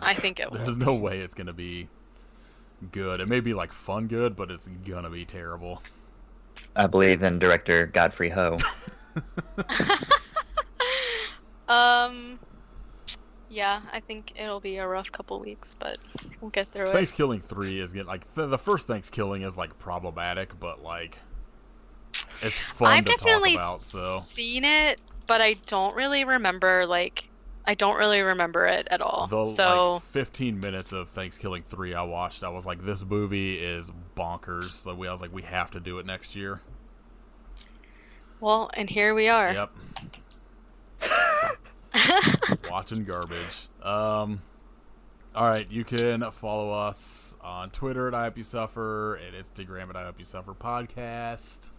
I think it There's will. no way it's gonna be good. It may be like fun good, but it's gonna be terrible. I believe in director Godfrey Ho. Yeah, I think it'll be a rough couple weeks, but we'll get through it. Thanksgiving 3 is getting like the first Thanksgiving is like problematic, but like it's fun I've to definitely talk about. So seen it, but I don't really remember it at all. the So like 15 minutes of Thanksgiving 3 I watched, I was like, this movie is bonkers. So I was like, we have to do it next year. well, and here we are. Yep. Watching garbage. All right, you can follow us on Twitter at I Hope You Suffer and Instagram at I Hope You Suffer Podcast.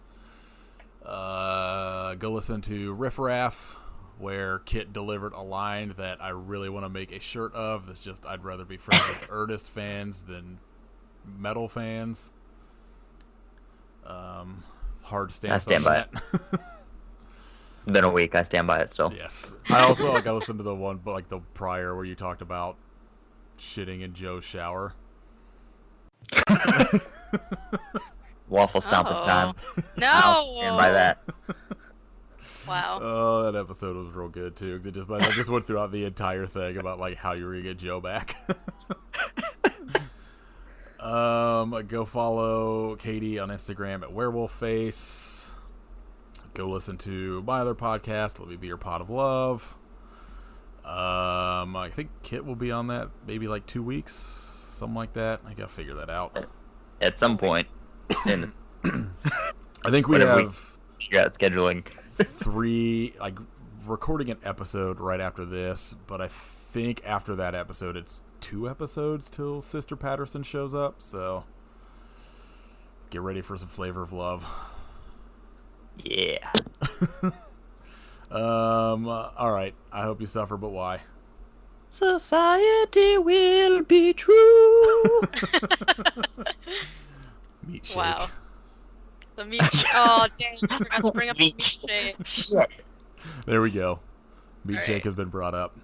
Go listen to Riff Raff, where Kit delivered a line that I really want to make a shirt of. That's just I'd rather be friends with Ernest fans than metal fans. Hard stance. I stand on by that. Been a week. I stand by it still. Yes. I also I listened to the one, but like the prior where you talked about shitting in Joe's shower. Waffle stomping time. No. I'll stand by that. Wow. Oh, that episode was real good too. 'Cause it just like I just went throughout the entire thing about like how you were gonna get Joe back. Go follow Katie on Instagram at Werewolf Face. Go listen to my other podcast, Let Me Be Your Pot of Love. I think Kit will be on that maybe like 2 weeks, something like that. I gotta figure that out. At some point. In I think we Whenever we have figure out scheduling. 3 like recording an episode right after this, but I think after that episode it's 2 episodes till Sister Patterson shows up, so get ready for some Flavor of Love. Yeah. All right, I hope you suffer, but why? Society will be true. Meat shake. Wow. The meat. Oh dang! I forgot to bring up the meat shake. Shit. There we go. Meat All shake right. has been brought up.